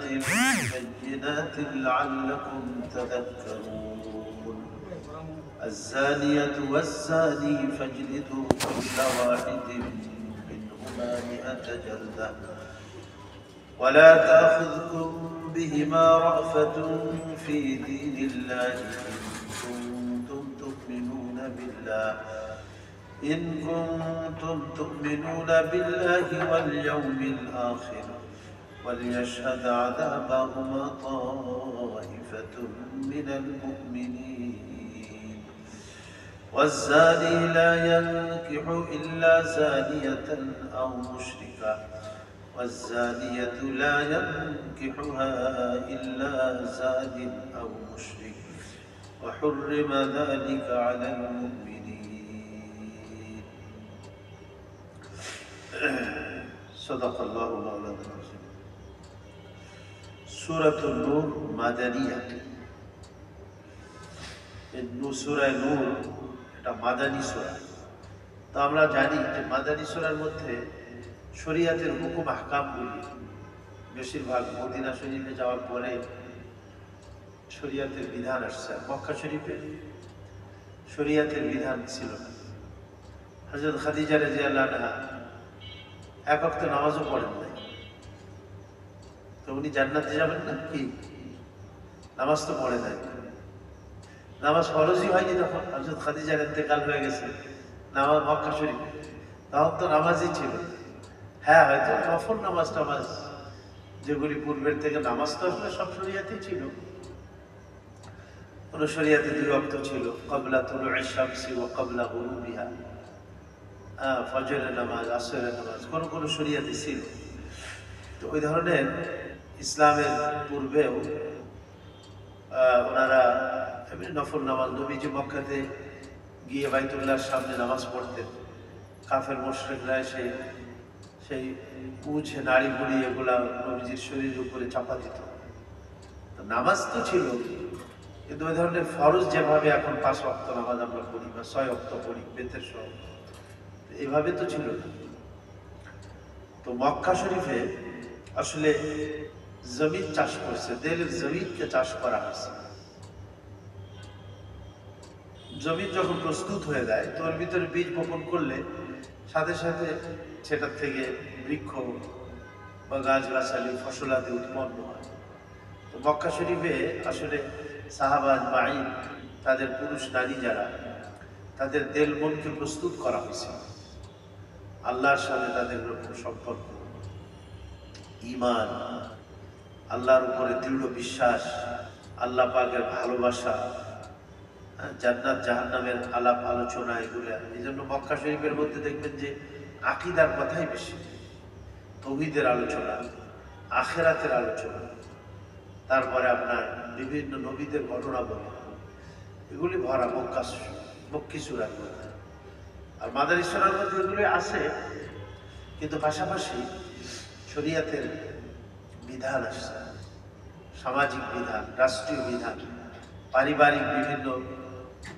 بينات لعلكم تذكرون الزانية والزاني فاجلدوا كل واحد منهما 100 جلدة ولا تأخذكم بهما رأفة في دين الله إن كنتم تؤمنون بالله واليوم الآخر وليشهد عذابهما طائفة من المؤمنين والزاني لا ينكح إلا زانية أو مشركة والزانية لا ينكحها إلا زان أو مشرك وحرم ذلك على المؤمنين صدق الله مولانا العظيم سورة النور মাদানিয়া সূরা নূর এটা মাদানী সূরা তো আমরা জানি যে মাদানী সূরার মধ্যে শরীয়তের হুকুম আহকামগুলি বেশিরভাগ মদিনা শরীফে যাওয়ার পরে শরীয়তের বিধান আসছে মক্কা শরীফে শরীয়তের বিধান ছিল না হযরত খাদিজা রাদিয়াল্লাহু আনহা এক ওয়াক্ত নামাজও পড়েন নাই তো উনি জান্নাতে যাবেন না কি নামাজ তো পড়ে নাই নামাজ ফরজই হয়নি তখন হযরত খাদিজার ইন্তেকাল হয়ে গেছে নামাজ মক্কা শরীফে তখন তো নামাজই ছিল হ্যাঁ হয়তো নফল নামাজ যেগুলি পূর্বের থেকে নামাজ তো আসলে সব শরীয়তেই ছিল কোন শরীয়তে 2 ওয়াক্ত ছিল ক্বাবলা তুলু'আশ শামসি ওয়া ক্বাবলা গুরুবিহা ফজরের নামাজ আসরের নামাজ কোন কোন শরীয়তে ছিল তো ওই ধরনের ইসলামের পূর্বেও ওনারা এমনি নফল নামাজ নবীজি মক্কাতে গিয়ে বাইতুল্লাহর সামনে নামাজ পড়তেন কাফের মুশরিকরা এসে সেই উঁচে নাড়ি বুড়ি এগুলা নবীজির শরীরের উপরে চাপা দিত তো নামাজ তো ছিল কিন্তু ওই ধরনের ফরজ যেভাবে এখন 5 ওয়াক্ত নামাজ আমরা পড়ি বা 6 ওয়াক্ত পড়ি বেতের সহ এইভাবে তো ছিল না তো মক্কা শরীফে আসলে জমিন চাষ করছে দেলের জমিনকে চাষ করা হয়েছে জমিন যখন প্রস্তুত হয়ে যায় তো ওর ভিতরে বীজ বপন করলে সাথে সাথে সেটার থেকে বৃক্ষ বা গাছগাছালি ফসলাদি উৎপন্ন হয় তো মক্কা শরীফে আসলে সাহাবা আজমাইন তাদের পুরুষ নারী যারা তাদের দিল মনকে প্রস্তুত করা হয়েছে আল্লাহর সাথে তাদের সম্পর্ক ঈমান আল্লাহর উপরে দৃঢ় বিশ্বাস আল্লাহ পাকের ভালোবাসা জান্নাত জাহান্নামের আলাপ আলোচনা এগুলো এইজন্য মক্কা শরীফের মধ্যে দেখবেন যে আকীদার কথাই বেশি তাওহীদের আলোচনা আখিরাতের আলোচনা তারপরে আপনার বিভিন্ন নবীদের ঘটনা বলে এগুলি ভরা মক্কি সূরার মধ্যে আর মাদানী সূরার মধ্যে এগুলি আছে কিন্তু পাশাপাশি শরীয়তের বিধান আসছে সামাজিক বিধান রাষ্ট্রীয় বিধান পারিবারিক বিভিন্ন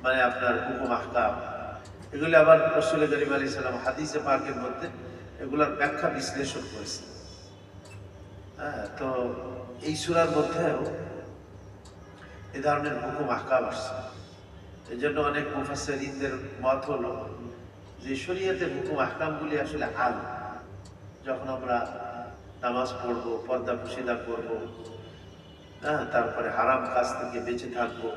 মানে আপনার হুকুম আহকাম এগুলি আবার রাসূল করিম আলাইহিস সালাম হাদিসে পাকের মধ্যে এগুলোর ব্যাখ্যা বিশ্লেষণ করেছে হ্যাঁ তো এই সূরার মধ্যেও এই ধরনের হুকুম আহকাম আসছে এই জন্য অনেক মুফাসসিরিনদের মত হলো যে শরীয়তের হুকুম আহকামগুলি আসলে আল যখন আমরা নামাজ পড়বো পর্দা পুশিদা করবো হ্যাঁ তারপরে হারাম কাজ থেকে বেঁচে থাকবো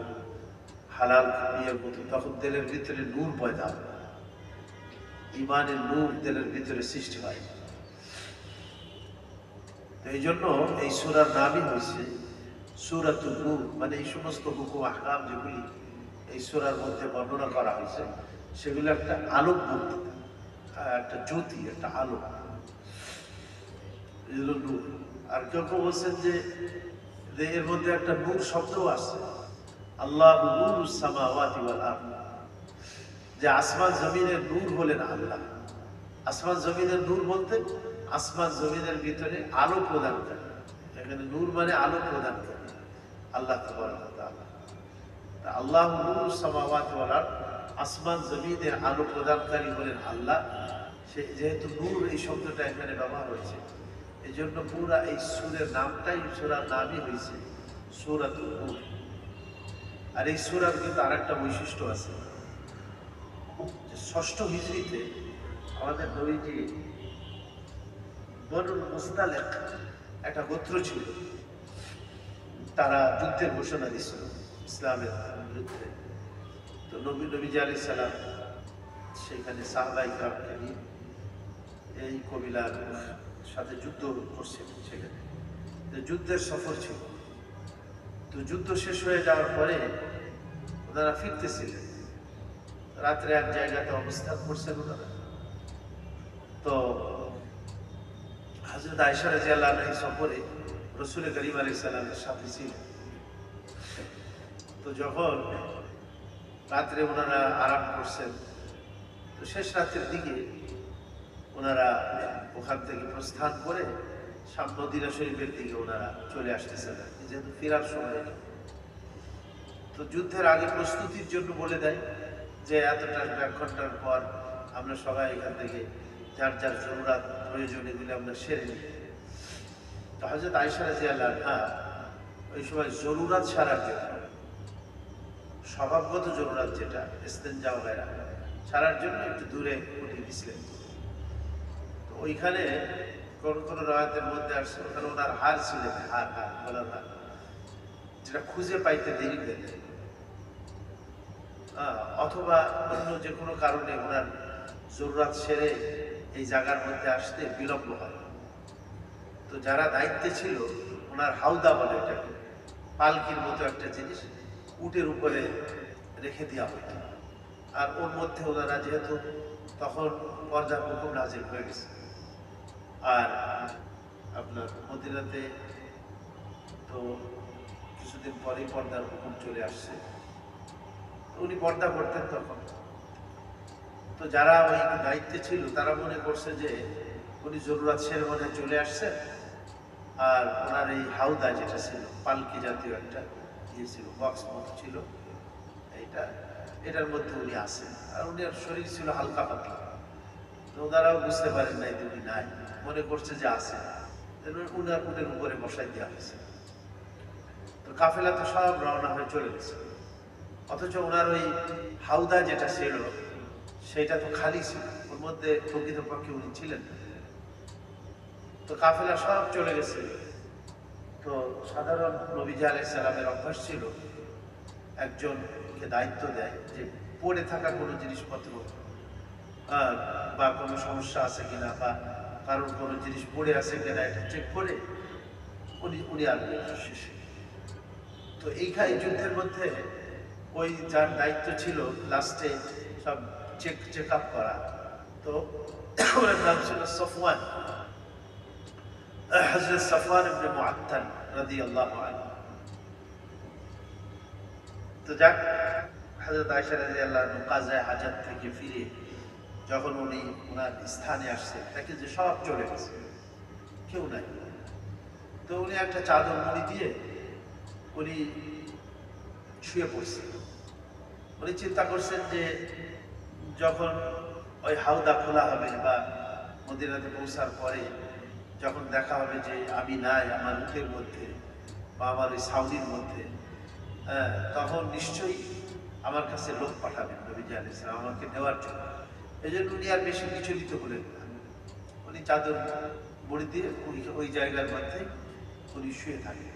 হালাল ইয়ের মতো তখন দিলের ভিতরে নূর পয়দা হবে ঈমানের নূর দিলের ভিতরে সৃষ্টি হয় তো এই জন্য এই সূরার নামই হয়েছে সূরাতুন নূর মানে এই সমস্ত হুকুম আহকাম যেগুলি এই সূরার মধ্যে বর্ণনা করা হয়েছে সেগুলো একটা আলোক বক্তৃতা একটা জ্যোতি একটা আলো নূর আর কেউ কেউ বলছেন যে এর মধ্যে একটা নূর শব্দও আছে আল্লাহু নূরুস সামাওয়াতি ওয়াল আরদ যে আসমান জমিনের নূর হলেন আল্লাহ আসমান জমিনের নূর বলতে আসমান জমিনের ভিতরে আলো প্রদান করে এখানে নূর মানে আলো প্রদান করে আল্লাহ তাবারক ওয়া তাআলা আল্লাহু নূরুস সামাওয়াতি ওয়াল আরদ আসমান জমিনের আলো প্রদানকারী হলেন আল্লাহ সে যেহেতু নূর এই শব্দটা এখানে ব্যবহার হয়েছে এই জন্য পুরা এই সূরার নামটাই, সূরার নামই হয়েছে সূরাতুল নূর। আর এই সূরার কিন্তু আরেকটা বৈশিষ্ট্য আছে যে ষষ্ঠ হিজরিতে আমাদের নবীজি বনুল মুস্তালিক একটা গোত্র ছিল, তারা যুদ্ধের ঘোষণা দিছিল ইসলামের বিরুদ্ধে। তো নবীজি আলাইহিস সালাম সেখানে সাহাবায়ে কিরামকে নিয়ে এই কবিলার সাথে যুদ্ধ করছেন। সেখানে যুদ্ধের সফর ছিল। তো যুদ্ধ শেষ হয়ে যাওয়ার পরে ওনারা ফিরতেছিলেন, রাত্রে এক জায়গাতে অবস্থান করছেন ওনারা। তো হযরত আয়েশা রাদিয়াল্লাহু আনহা সফরে রাসূল করিম আলাইহিস সালামের সাথে ছিলেন। তো যখন রাত্রে ওনারা আরাম করছেন, তো শেষ রাতের দিকে ওনারা ওখান থেকে প্রস্থান করে মদিনা শরীফের দিকে ওনারা চলে আসতেছেন, যেহেতু ফেরার সময়। তো যুদ্ধের আগে প্রস্তুতির জন্য বলে দেয় যে এতটা এক ঘন্টার পর আমরা সবাই এখান থেকে যার যার জরুরাত প্রয়োজন এগুলি আমরা সেরে নিই। তো হযরত আয়েশা রাদিয়াল্লাহু আনহা ওই সময় জরুরাত সারার জন্য, স্বভাবগত জরুরাত যেটা ইস্তেনজা ওয়াগেরা সারার জন্য একটু দূরে উঠে গেছিলেন। তো ওইখানে কোন কোন রায়াতের মধ্যে আসছে ওখানে ওনার হার ছিলেন, হার গলার হার, যেটা খুঁজে পাইতে দেরি হয়ে যায়, অথবা অন্য যে কোনো কারণে ওনার জরুরাত সেরে এই জায়গার মধ্যে আসতে বিলম্ব হয়। তো যারা দায়িত্বে ছিল ওনার হাউদা বলে, এটাকে পালকির মতো একটা জিনিস উটের উপরে রেখে দেওয়া হতো। আর ওর মধ্যে ওনারা যেহেতু তখন পর্যার হুকুম নাজিল হয়ে গেছে, আর আপনার মদিনাতে তো কিছুদিন পরেই পর্দার হুকুম চলে আসছে, উনি পর্দা করতেন তখন। তো যারা ওই দায়িত্বে ছিল তারা মনে করছে যে উনি জরুরাত সেরে মনে চলে আসছেন, আর ওনার এই হাউদা যেটা ছিল পালকি জাতীয় একটা ইয়ে ছিল, বক্স মতো ছিল, এটার মধ্যে উনি আসেন। আর উনার শরীর ছিল হালকা পাতলা। তো ওনারাও বুঝতে পারেন নাই যে উনি নাই, মনে করছে যে আছে, উনার উটের উপরে বসাই দেওয়া হয়েছে। তো কাফেলা তো সব রওনা হয়ে চলে গেছে, অথচ ওনার ওই হাউদা যেটা ছিল সেটা তো খালি ছিল, ওর মধ্যে প্রকৃতপক্ষে উনি ছিলেন। তো কাফেলা সব চলে গেছে। তো সাধারণ নবীজি আলাইহিস সালামের অভ্যাস ছিল একজনকে দায়িত্ব দেয় যে পড়ে থাকা কোনো জিনিসপত্র বা কোনো সমস্যা আছে কিনা, বা কারোর কোনো জিনিস পড়ে আছে কিনা এটা চেক করে উনি আনবেন শেষে। তো এইখানে যুদ্ধের মধ্যে ওই যার দায়িত্ব ছিল লাস্টে সব চেক আপ করা, তো ওনার নাম ছিল সফওয়ান, হযরত সফওয়ান ইবনে মুআত্তাল রাদিয়াল্লাহু আনহু। তো যাক, হযরত আয়েশা রাদিয়াল্লাহু আনহা কাযায়ে হাজাত থেকে ফিরে যখন উনি ওনার স্থানে আসছে, দেখে যে সব চলে গেছে, কেউ নাই। তো উনি একটা চাদর মুড়ি দিয়ে উনি শুয়ে পড়ছেন। উনি চিন্তা করছেন যে যখন ওই হাউদা খোলা হবে বা মদিনাতে পৌঁছার পরে যখন দেখা হবে যে আমি নাই আমার উটের মধ্যে বা আমার ওই সাউদির মধ্যে, তখন নিশ্চয়ই আমার কাছে লোক পাঠাবেন নবীজি আলাইহিস সালাম আমাকে নেওয়ার জন্য। এই জন্য উনি আর বেশি বিচলিত হলেন না, উনি চাদর মুড়ি দিয়ে ওই জায়গার মধ্যে উনি শুয়ে থাকেন।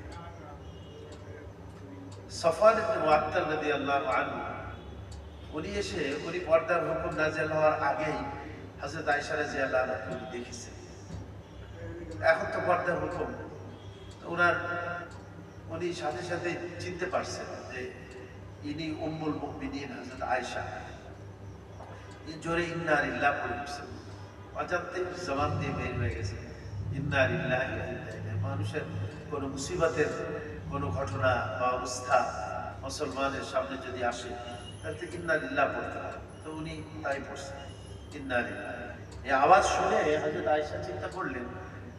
সফওয়ান ইবনে মুআত্তাল রাদিয়াল্লাহু আনহু উনি এসে উনি পর্দার হুকুম নাযিল হওয়ার আগেই হযরত আয়েশা রাদিয়াল্লাহু আনহা উনি দেখেছেন। এখন তো পর্দার হুকুম, উনি সাথে সাথে চিনতে পারছেন যে ইনি উম্মুল মুমিনিন হযরত আয়েশা। জোরে ইন্না লিল্লাহি পড়ে উঠছেন, অজান্তে জবান দিয়ে বের হয়ে গেছে ইন্না লিল্লাহি ওয়া ইন্না ইলাইহি। মানুষের কোনো মুসিবতের কোনো ঘটনা বা অবস্থা মুসলমানের সামনে যদি আসে তাহলে ইন্না লিল্লাহি পড়তে হয়। তো উনি তাই পড়ছেন ইন্না লিল্লাহি। এই আওয়াজ শুনে হযরত আয়েশা চিন্তা করলেন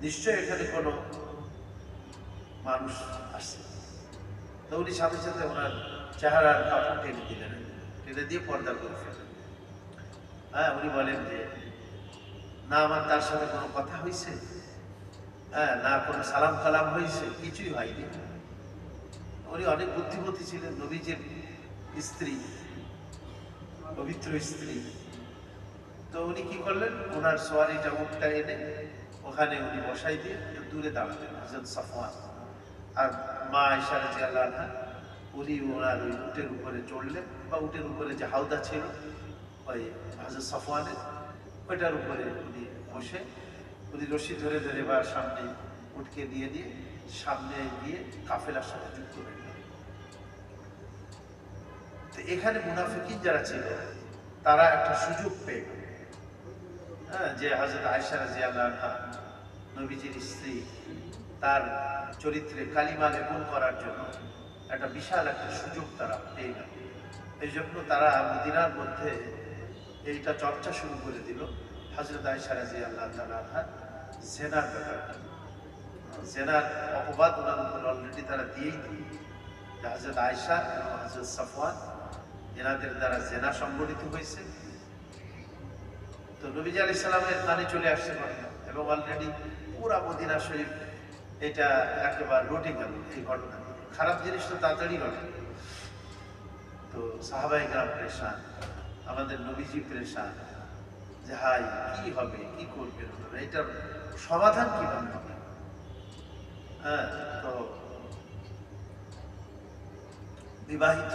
নিশ্চয়ই এখানে কোনো মানুষ আসছে। তো উনি সাথে সাথে ওনার চেহারার কাপড় টেনে দিলেন, টেনে দিয়ে পর্দা করে ফেলেন। উনি বলেন যে না আমার তার সাথে কোনো কথা হয়েছে, হ্যাঁ, না কোনো সালাম কালাম হয়েছে, কিছুই হয়নি। উনি অনেক বুদ্ধিমতী ছিলেন, নবীজির স্ত্রী, পবিত্র স্ত্রী। তো উনি কি করলেন, ওনার সোয়ারিটা উটটা এনে ওখানে উনি বসাই দিয়ে দূরে দাঁড়ালেন হযরত সাফওয়ান। আর মা আয়েশা রাদিয়াল্লাহু আনহা উনি ওনার ওই উটের উপরে চড়লেন, বা উটের উপরে যে হাউদা ছিল ওই হযরত সাফওয়ানের, ওইটার উপরে উনি বসে উনি রশি ধরে ধরে বা সামনে উটকে দিয়ে দিয়ে সামনে গিয়ে কাফেলার সাথে যুক্ত হয়ে গেল। তো এখানে মুনাফিকিন যারা ছিল তারা একটা সুযোগ পেয়ে গেল, হ্যাঁ, যে হযরত আয়েশা রাদিয়াল্লাহু আনহা নবীজির স্ত্রী, তার চরিত্রে কালিমা লেপন করার জন্য একটা বিশাল একটা সুযোগ তারা পেয়ে গেল। এই জন্য তারা মদিনার মধ্যে এইটা চর্চা শুরু করে দিল হযরত আয়েশা রাদিয়াল্লাহু তাআলা আনহা জেনার ব্যাপারটা। জেনার অপবাদ ওনার উপর অলরেডি তারা দিয়েই দিল যে হযরত আয়েশা এবং হযরত সাফওয়ান এনাদের দ্বারা জেনা সংগঠিত হয়েছে। তো নবীজি আলাইহিস সালামের কানে চলে আসছে ঘটনা, এবং অলরেডি পুরা মদিনা শরীফ এটা একেবারে রটে গেল এই ঘটনা। খারাপ জিনিস তো তাড়াতাড়ি ঘটে। তো সাহাবায়ে কেরাম পেরেশান, আমাদের নবীজি পেরেশান যে হাই কি হবে, কি করবেন, এটার সমাধান কিভাবে হবে। হ্যাঁ, তো বিবাহিত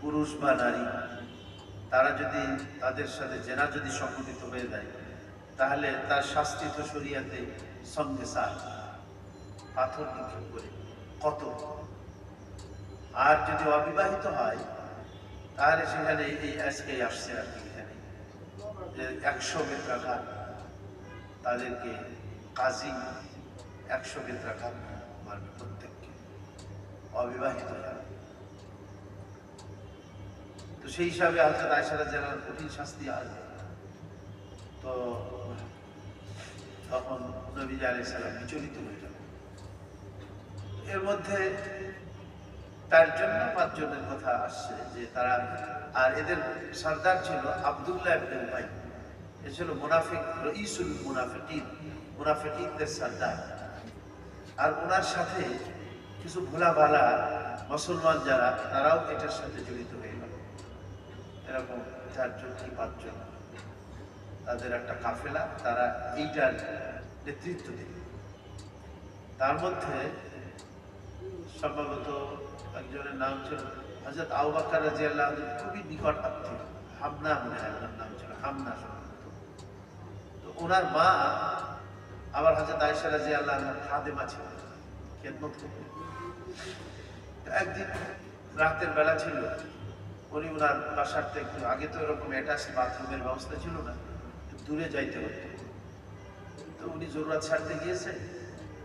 পুরুষ বা নারী তারা যদি তাদের সাথে জেনা যদি সংঘটিত হয়ে যায়, তাহলে তার শাস্তি তো শরিয়াতে সঙ্গে সার, পাথর নিক্ষেপ করে কত। আর যদি অবিবাহিত হয় তাহলে সেখানে এই আজকেই আসছে আর কি, এখানে যে 100 বেত্রাঘাত, তাদেরকে কাজী 100 বেত্রাঘাত মারবে প্রত্যেককে, অবিবাহিত যারা। তো সেই হিসাবে হযরত আয়েশা রাদিয়াল্লাহু আনহা কঠিন শাস্তি আসবে। তো তখন নবীজি আলাইহিস সালাম বিচলিত হয়ে যাবে। এর মধ্যে 4 জন না 5 জনের কথা আসছে যে তারা, আর এদের সর্দার ছিল আব্দুল্লাহ ইবনে উবাই। এ ছিল মুনাফিক, রঈসুল মুনাফিকিন, মুনাফিকিনদের সর্দার। আর ওনার সাথে কিছু ভোলা ভালা মুসলমান যারা, তারাও এটার সাথে জড়িত হয়ে গেল। এরকম 4 জন কি 5 জন, তাদের একটা কাফেলা, তারা এইটার নেতৃত্ব দিল। তার মধ্যে সম্ভবত একজনের নাম ছিল হযরত আবু বকর রাদিয়াল্লাহু আনহু, খুবই নিকট আত্মীয়, হামনা মনে হয় ওনার নাম ছিল, হামনা সম্ভবত। তো ওনার মা আবার হযরত আয়েশা রাদিয়াল্লাহু আনহার খাদেমা ছিল, খেদমত করতেন। একদিন রাতের বেলা ছিল, উনি ওনার বাসার থেকে একটু আগে, তো এরকম অ্যাটাচ বাথরুমের ব্যবস্থা ছিল না, দূরে যাইতে হতো। তো উনি জরুরত ছাড়তে গিয়েছে,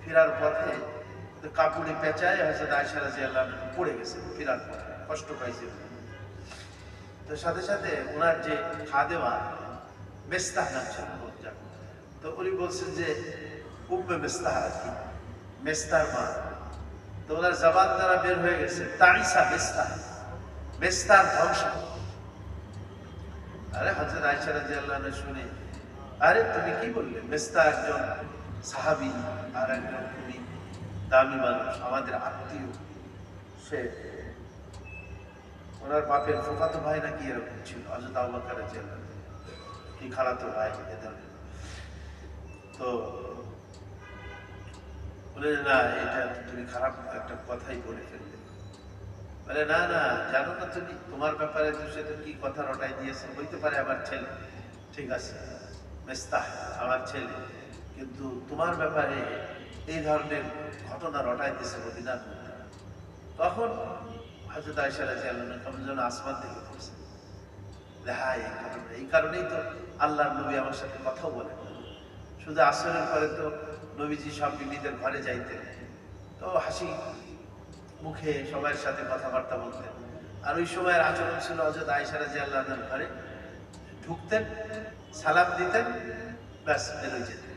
ফেরার পথে কাপড়ে পেঁচায় হযরত আয়েশা রাদিয়াল্লাহু আনহা পড়ে গেছে, ফেরার পথে কষ্ট পাইছে। তো সাথে সাথে ওনার যে খাদেমা মেস্তাহ নাম ছিল, তো উনি বলছেন যে উম্মে মেস্তাহ আর কি, মেস্তার মা। তো ওনার জবান দ্বারা বের হয়ে গেছে তাইসা মেস্তাহ, মেস্তার ধ্বংস। আরে হযরত আয়েশা রাদিয়াল্লাহু আনহা শুনে, আরে তুমি কি বললে? মেস্তা একজন সাহাবী, আর একজন খুবই দামি মানুষ, আমাদের আত্মীয়। সে ওনার বাপের ফুফাতো ভাই নাকি এরকম ছিল, হযরত আবু বকর রাদিয়াল্লাহু আনহু কি খালাতো ভাই এদের। তো বলে না, এটা তুমি খারাপ একটা কথাই বলে ফেললে। বলে না না, জানো না তুমি, তোমার ব্যাপারে সে তো কি কথা রটাই দিয়েছে, হইতে পারে আমার ছেলে, ঠিক আছে মেস্তাহ আমার ছেলে, কিন্তু তোমার ব্যাপারে এই ধরনের ঘটনা রটাই দিয়েছে মদিনার মধ্যে। তখন হযরত আয়েশা রাদিয়াল্লাহু আনহা কেমন যেন আসমান থেকে পড়ছে, হ্যাঁ এই কারণেই তো আল্লাহর নবী আমার সাথে কথাও বলেন। শুধু আসরের পরে তো নবীজি সব বিবিদের ঘরে যাইতেন, তো হাসি মুখে সবার সাথে কথাবার্তা বলতেন। আর ওই সময়ের আচরণ ছিল, হযরত আয়েশা রাদিয়াল্লাহু আনহার ঘরে ঢুকতেন, সালাম দিতেন, ব্যাস বেরোয় যেতেন।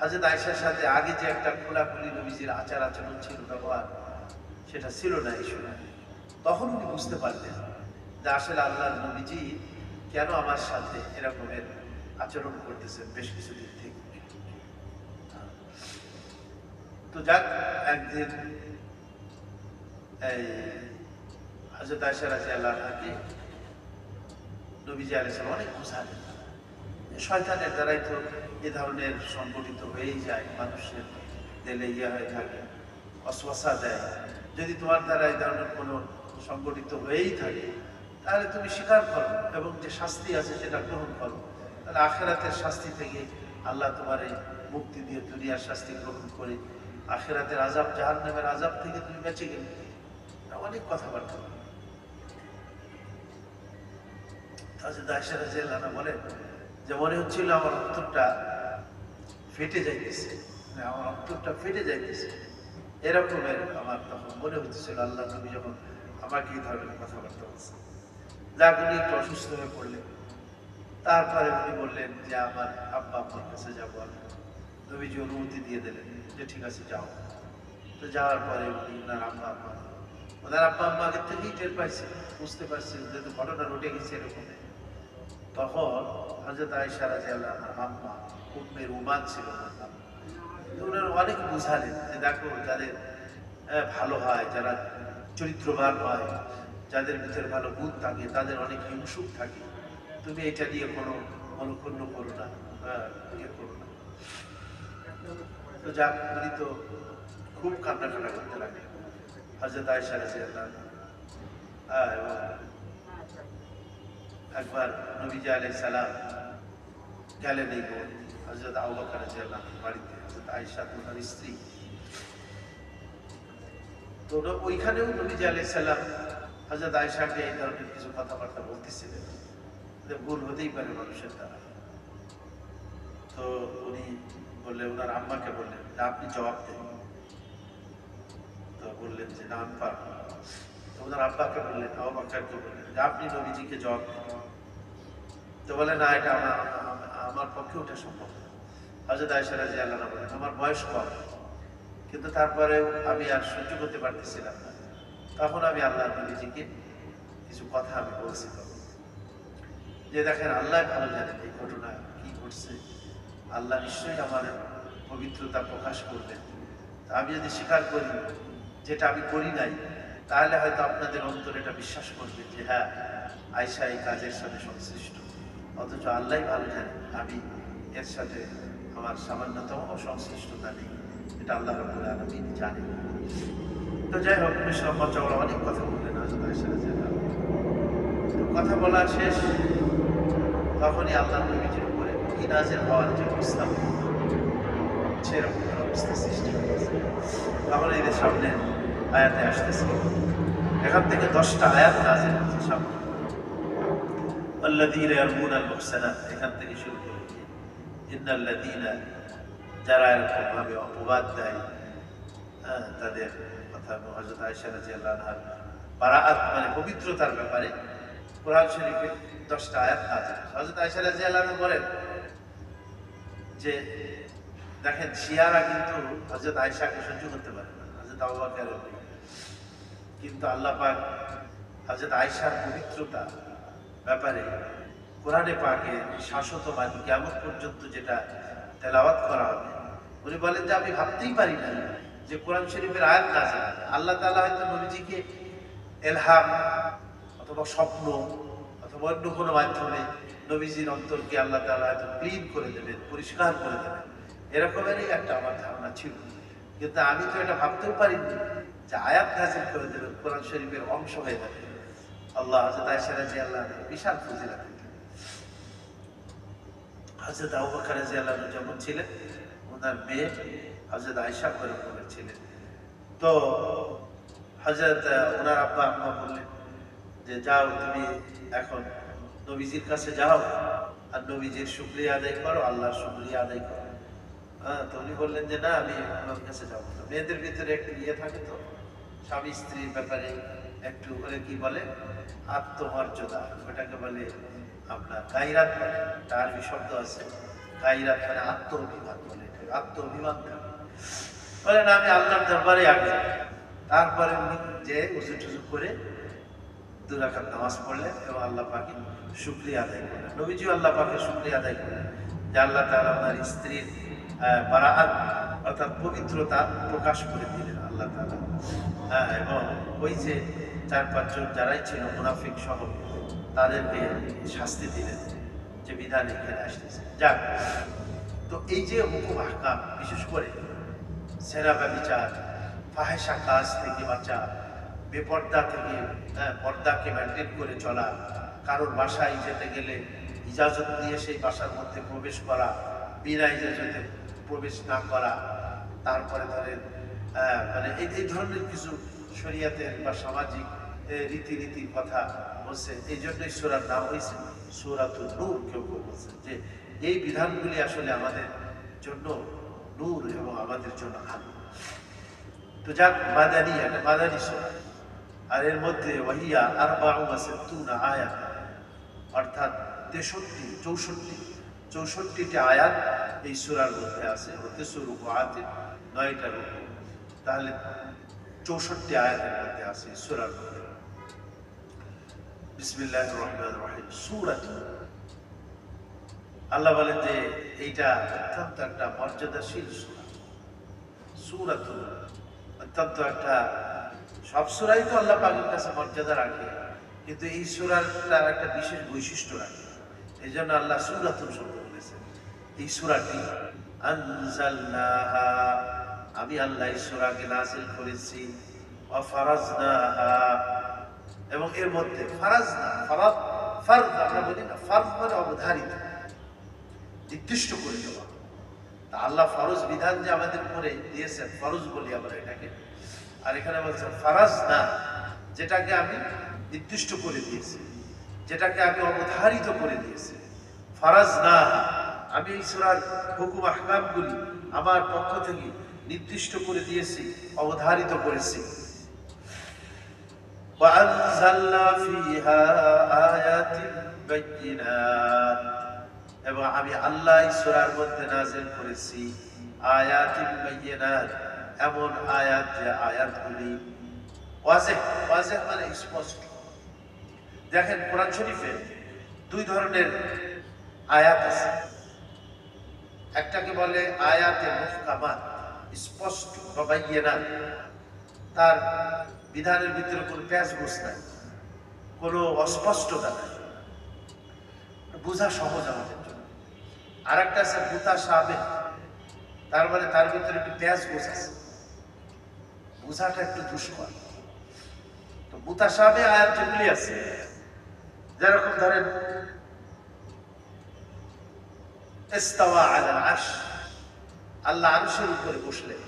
হযরত আয়েশার সাথে আগে যে একটা খোলাখুলি নবীজির আচার আচরণ ছিল, ব্যবহার, সেটা ছিল না এই সময়। তখন উনি বুঝতে পারলেন যে আসলে আল্লাহর নবীজি কেন আমার সাথে এরকমের আচরণ করতেছেন বেশ কিছুদিন থেকে। তো যাক, একদিন এই হযরত আয়েশা রাদিয়াল্লাহু আনহাকে নবীজি আলাইহিস সালাম অনেক বুঝালেন। শয়তানের দ্বারাই তো এ ধরনের সংগঠিত হয়েই যায়, মানুষের দিলে হয়ে থাকে, ওয়াসওয়াসা দেয়। যদি তোমার দ্বারা এই ধরনের কোনো সংগঠিত হয়েই থাকে, তাহলে তুমি স্বীকার করো এবং যে শাস্তি আছে সেটা গ্রহণ করো। তাহলে আখিরাতের শাস্তি থেকে আল্লাহ তোমার এই মুক্তি দিয়ে দুনিয়ার শাস্তি গ্রহণ করে আখিরাতের আযাব, জাহান্নামের আযাব থেকে তুমি বেঁচে গেলে। অনেক কথাবার্তা। হযরত আয়েশা রাদিয়াল্লাহু আনহা বলেন যে মনে হচ্ছিল আমার অন্তরটা ফেটে যাইতেছে, আমার অন্তরটা ফেটে যাইতেছে, এরকমের আমার তখন মনে হচ্ছিল। আল্লাহ নবী যখন আমাকে এই ধরনের কথাবার্তা বলছেন, যাক উনি একটু অসুস্থ হয়ে পড়লেন। তারপরে উনি বললেন যে আমার আব্বা আম্মার কাছে যাবো। নবীজি অনুমতি দিয়ে দিলেন যে ঠিক আছে যাও। তো যাওয়ার পরে উনি ওনার আব্বা আম্মা আগের থেকেই টের পাইছে, বুঝতে পারছে যেহেতু ঘটনা ঘটে গেছে এরকম। তখন হযরত আয়েশা রাদিয়াল্লাহু আনহার আম্মা উম্মে রুমান ছিল, ওনার অনেক বুঝালেন যে দেখো, যাদের ভালো হয়, যারা চরিত্রবান হয়, যাদের ভিতরে ভালো গুণ থাকে, তাদের অনেক হিংসুক থাকে, তুমি এটা নিয়ে কোনো মনোক্ষুণ্ণ করো না, ইয়ে করো না। তো যাক, উনি তো খুব কান্নাকাটা করতে লাগলেন হযরত আয়েশা রাদিয়াল্লাহু আনহা। এবং একবার নবীজি আলাইহিস সালাম গেলেন এই হযরত আবু বকর রাদিয়াল্লাহু আনহু বাড়িতে, হযরত আয়েশা তার স্ত্রী। তো ওইখানেও নবীজি আলাইহিস সালাম হযরত আয়েশাকে এই ধরনের কিছু কথাবার্তা বলতেছিলেন যে ভুল হতেই পারে মানুষের দ্বারা। তো উনি বললেন, ওনার আম্মাকে বললেন যে আপনি জবাব দেন। তো বললেন যে না, আমি পারবো না। তো ওনার আব্বাকে বললেন, আবু বকরকে বললেন যে আপনি নবীজিকে জবাব দেন। তো বলে না, এটা আমার পক্ষে ওঠা সম্ভব না। হযরত আয়েশা রাদিয়াল্লাহু আনহা বলেন, আমার বয়স কম, কিন্তু তারপরেও আমি আর সহ্য করতে পারতেছিলাম না। তখন আমি আল্লাহ নবীজিকে কিছু কথা আমি বলছিলাম যে দেখেন, আল্লাহ ভালো জানেন এই ঘটনা কি ঘটছে। আল্লাহ নিশ্চয়ই আমার পবিত্রতা প্রকাশ করবেন। আমি যদি স্বীকার করি যেটা আমি করি নাই, তাহলে হয়তো আপনাদের অন্তরে এটা বিশ্বাস করবে যে হ্যাঁ, আয়েশা এই কাজের সাথে সংশ্লিষ্ট। অথচ আল্লাহ ভালো জানেন আমি এর সাথে আমার সামান্যতম সংশ্লিষ্টতা নেই, এটা আল্লাহ রাব্বুল আলামিন জানেন। তো যাই হোক, বিশ্বম্বর চওড়া অনেক কথা বললেন হযরত আয়েশা রাদিয়াল্লাহু আনহা। কথা বলা শেষ, তখনই আল্লাহ নবীজির উপরে কি নাযিল হওয়ার যে প্রস্তাব, সেরকম অবস্থা সৃষ্টি হয়েছে। তখন এদের সামনে আয়াতে আসতেছে, এখান থেকে 10টা আয়াত নাযিল হচ্ছে সামনে। আল্লাযীনা ইয়ারমুনাল মুহসানাত, এখান থেকে শুরু করে ইন্নাল্লাযীনা, যারা এরকম ভাবে অপবাদ দেয়, তাদের কথা হযরত আয়েশা রাদিয়াল্লাহু আনহার বারাআত মানে পবিত্রতার ব্যাপারে কোরআন শরীফে 10টা আয়াত নাযিল। হযরত আয়েশা রাদিয়াল্লাহু আনহা বলেন যে দেখেন, শিয়ারা কিন্তু হযরত আয়েশাকে সহ্য করতে পারে না, হযরত আবু বকর, কিন্তু আল্লাহ পাক হযরত আয়েশার পবিত্রতা ব্যাপারে কোরআনে পাকে শাশ্বত বাণী কিয়ামত পর্যন্ত যেটা তেলাওয়াত করা হবে, উনি বলেন যে আমি ভাবতেই পারি না যে কোরআন শরীফের আয়াত নাযিল হবে। আল্লাহ তাআলা হয়তো নবীজিকে ইলহাম অথবা স্বপ্ন অথবা অন্য কোনো মাধ্যমে নবীজির অন্তরকে আল্লাহ তাআলা হয়তো ক্লিন করে দেবেন, পরিষ্কার করে দেবেন, এরকমেরই একটা আমার ধারণা ছিল। কিন্তু আমি তো এটা ভাবতেও পারিনি যে আয়াত নাযিল করে দেবেন, কোরআন শরীফের অংশ হয়ে যাবে। আল্লাহ হযরত আয়েশা রাদিয়াল্লাহু আনহা বিশাল ফজিলত। হযরত আবু বকর রাদিয়াল্লাহু আনহু যেমন ছিলেন, ওনার মেয়ে হযরত আয়েশা করে ছিলেন। তো হযরত ওনার আব্বা আম্মা বললেন যে যাও, তুমি এখন নবীজির কাছে যাও আর নবীজির শুকরিয়া আদায় করো, আল্লাহর শুকরিয়া আদায় করো। তো উনি বললেন যে না, আমি ওনার কাছে যাবো না। মেয়েদের ভিতরে একটু ইয়ে থাকে তো, স্বামী স্ত্রীর ব্যাপারে একটু কি বলে, আত্মমর্যাদা, ওটাকে বলে আপনার গায়রাত, বলে একটা আরবি শব্দ আছে, গায়রাত মানে আত্ম অভিমান বলে, আত্ম অভিমান বলে না, আমি আল্লাহর দরবারে আগে যাব। তারপরে উনি যে উজু টুজু করে 2 রাকাত নামাজ পড়লেন এবং আল্লাহ পাকের শুকরিয়া আদায় করলেন। নবীজিও আল্লাহ পাকের শুকরিয়া আদায় করলেন যে আল্লাহ তাআলা ওনার স্ত্রীর বারাআত অর্থাৎ পবিত্রতা প্রকাশ করে দিলেন আল্লাহ তাআলা। এবং ওই যে 4-5 জন যারাই ছিল মুনাফিক সহ তাদেরকে শাস্তি দিলেন যে বিধান এখানে আসতেছে। যাক, তো এই যে হুকুম আহকাম, বিশেষ করে সেরা ব্যভিচার, ফাহেসা কাজ থেকে বাঁচা, বেপর্দা থেকে পর্দাকে মেনটেন করে চলা, কারোর বাসায় যেতে গেলে ইজাজত নিয়ে সেই বাসার মধ্যে প্রবেশ করা, বিনা ইজাজতে প্রবেশ না করা, তারপরে ধরেন মানে এই ধরনের কিছু শরিয়াতের বা সামাজিক রীতিনীতির কথা বলছে। এই জন্যই সূরার নাম হয়েছে সূরাতুন নূর। কেউ কেউ বলছেন যে এই বিধানগুলি আসলে আমাদের জন্য নূর এবং আমাদের জন্য আলো। তো যাক, মাদানী, একটা মাদানী সূরা, আর এর মধ্যে ওয়াহিয়া আরবাউ ওয়া সিত্তুনা আয়াত, অর্থাৎ 64টি আয়াত এই সূরার মধ্যে আছে। হতে শুরু আয়াতে 9টা রুকু, তাহলে 64 আয়াতের মধ্যে আছে এই সূরার মধ্যে। বিসমিল্লাহির রহমানির রহিম। সূরাত, আল্লাহ বলেন যে এইটা অত্যন্ত একটা মর্যাদাশীল সূরা। সূরাত অত্যন্ত একটা, সব সূরাই তো আল্লাহ পাকের কাছে মর্যাদা রাখে, কিন্তু এই সূরাটার একটা বিশেষ বৈশিষ্ট্য রাখে। এই জন্য আল্লাহ সূরাতুন শব্দ বলেছেন। এই সূরাটি আনজালনাহা, আমি আল্লাহ এই সূরাকে নাযিল করেছি, ওয়া ফারাজনাহা, এবং এর মধ্যে ফারাজনা, ফারদ আমরা বলি না, ফারদ মানে অবধারিত, নির্দিষ্ট করে দেওয়া। তা আল্লাহ ফরজ বিধান যে আমাদের উপরে দিয়েছেন, ফরজ বলি আমরা এটাকে, আর এখানে বলছেন ফারাজনা, যেটাকে আমি নির্দিষ্ট করে দিয়েছি, যেটাকে আমি অবধারিত করে দিয়েছি। ফারাজনা, আমি এই সূরার হুকুম আহকামগুলি আমার পক্ষ থেকে নির্দিষ্ট করে দিয়েছি, অবধারিত করেছি। وأنزلنا فيها آيات بينات, এবং আমি আল্লাহ এই সূরার মধ্যে নাযিল করেছি আয়াতিন বাইয়িনাত, এমন আয়াত যে আয়াতগুলি ওয়াজিহ, ওয়াজিহ মানে স্পষ্ট। দেখেন কোরআন শরীফে 2 ধরনের আয়াত আছে। একটাকে বলে আয়াতে মুহকামাত, স্পষ্ট বা বাইয়িনাত, তার বিধানের ভিতরে কোনো প্যাঁচগোছ নাই, কোনো অস্পষ্টতা নাই, বোঝা সহজ আমাদের জন্য। আর একটা আছে মুতাশাবিহ, তার মানে তার ভিতরে একটু প্যাঁচগোছ আছে, বোঝাটা একটু দুষ্কর। তো মুতাশাবিহ আয়াত যেগুলি আছে, যেরকম ধরেন ইস্তাওয়া আলাল আরশ, আল্লাহ আরশের উপরে বসলেন।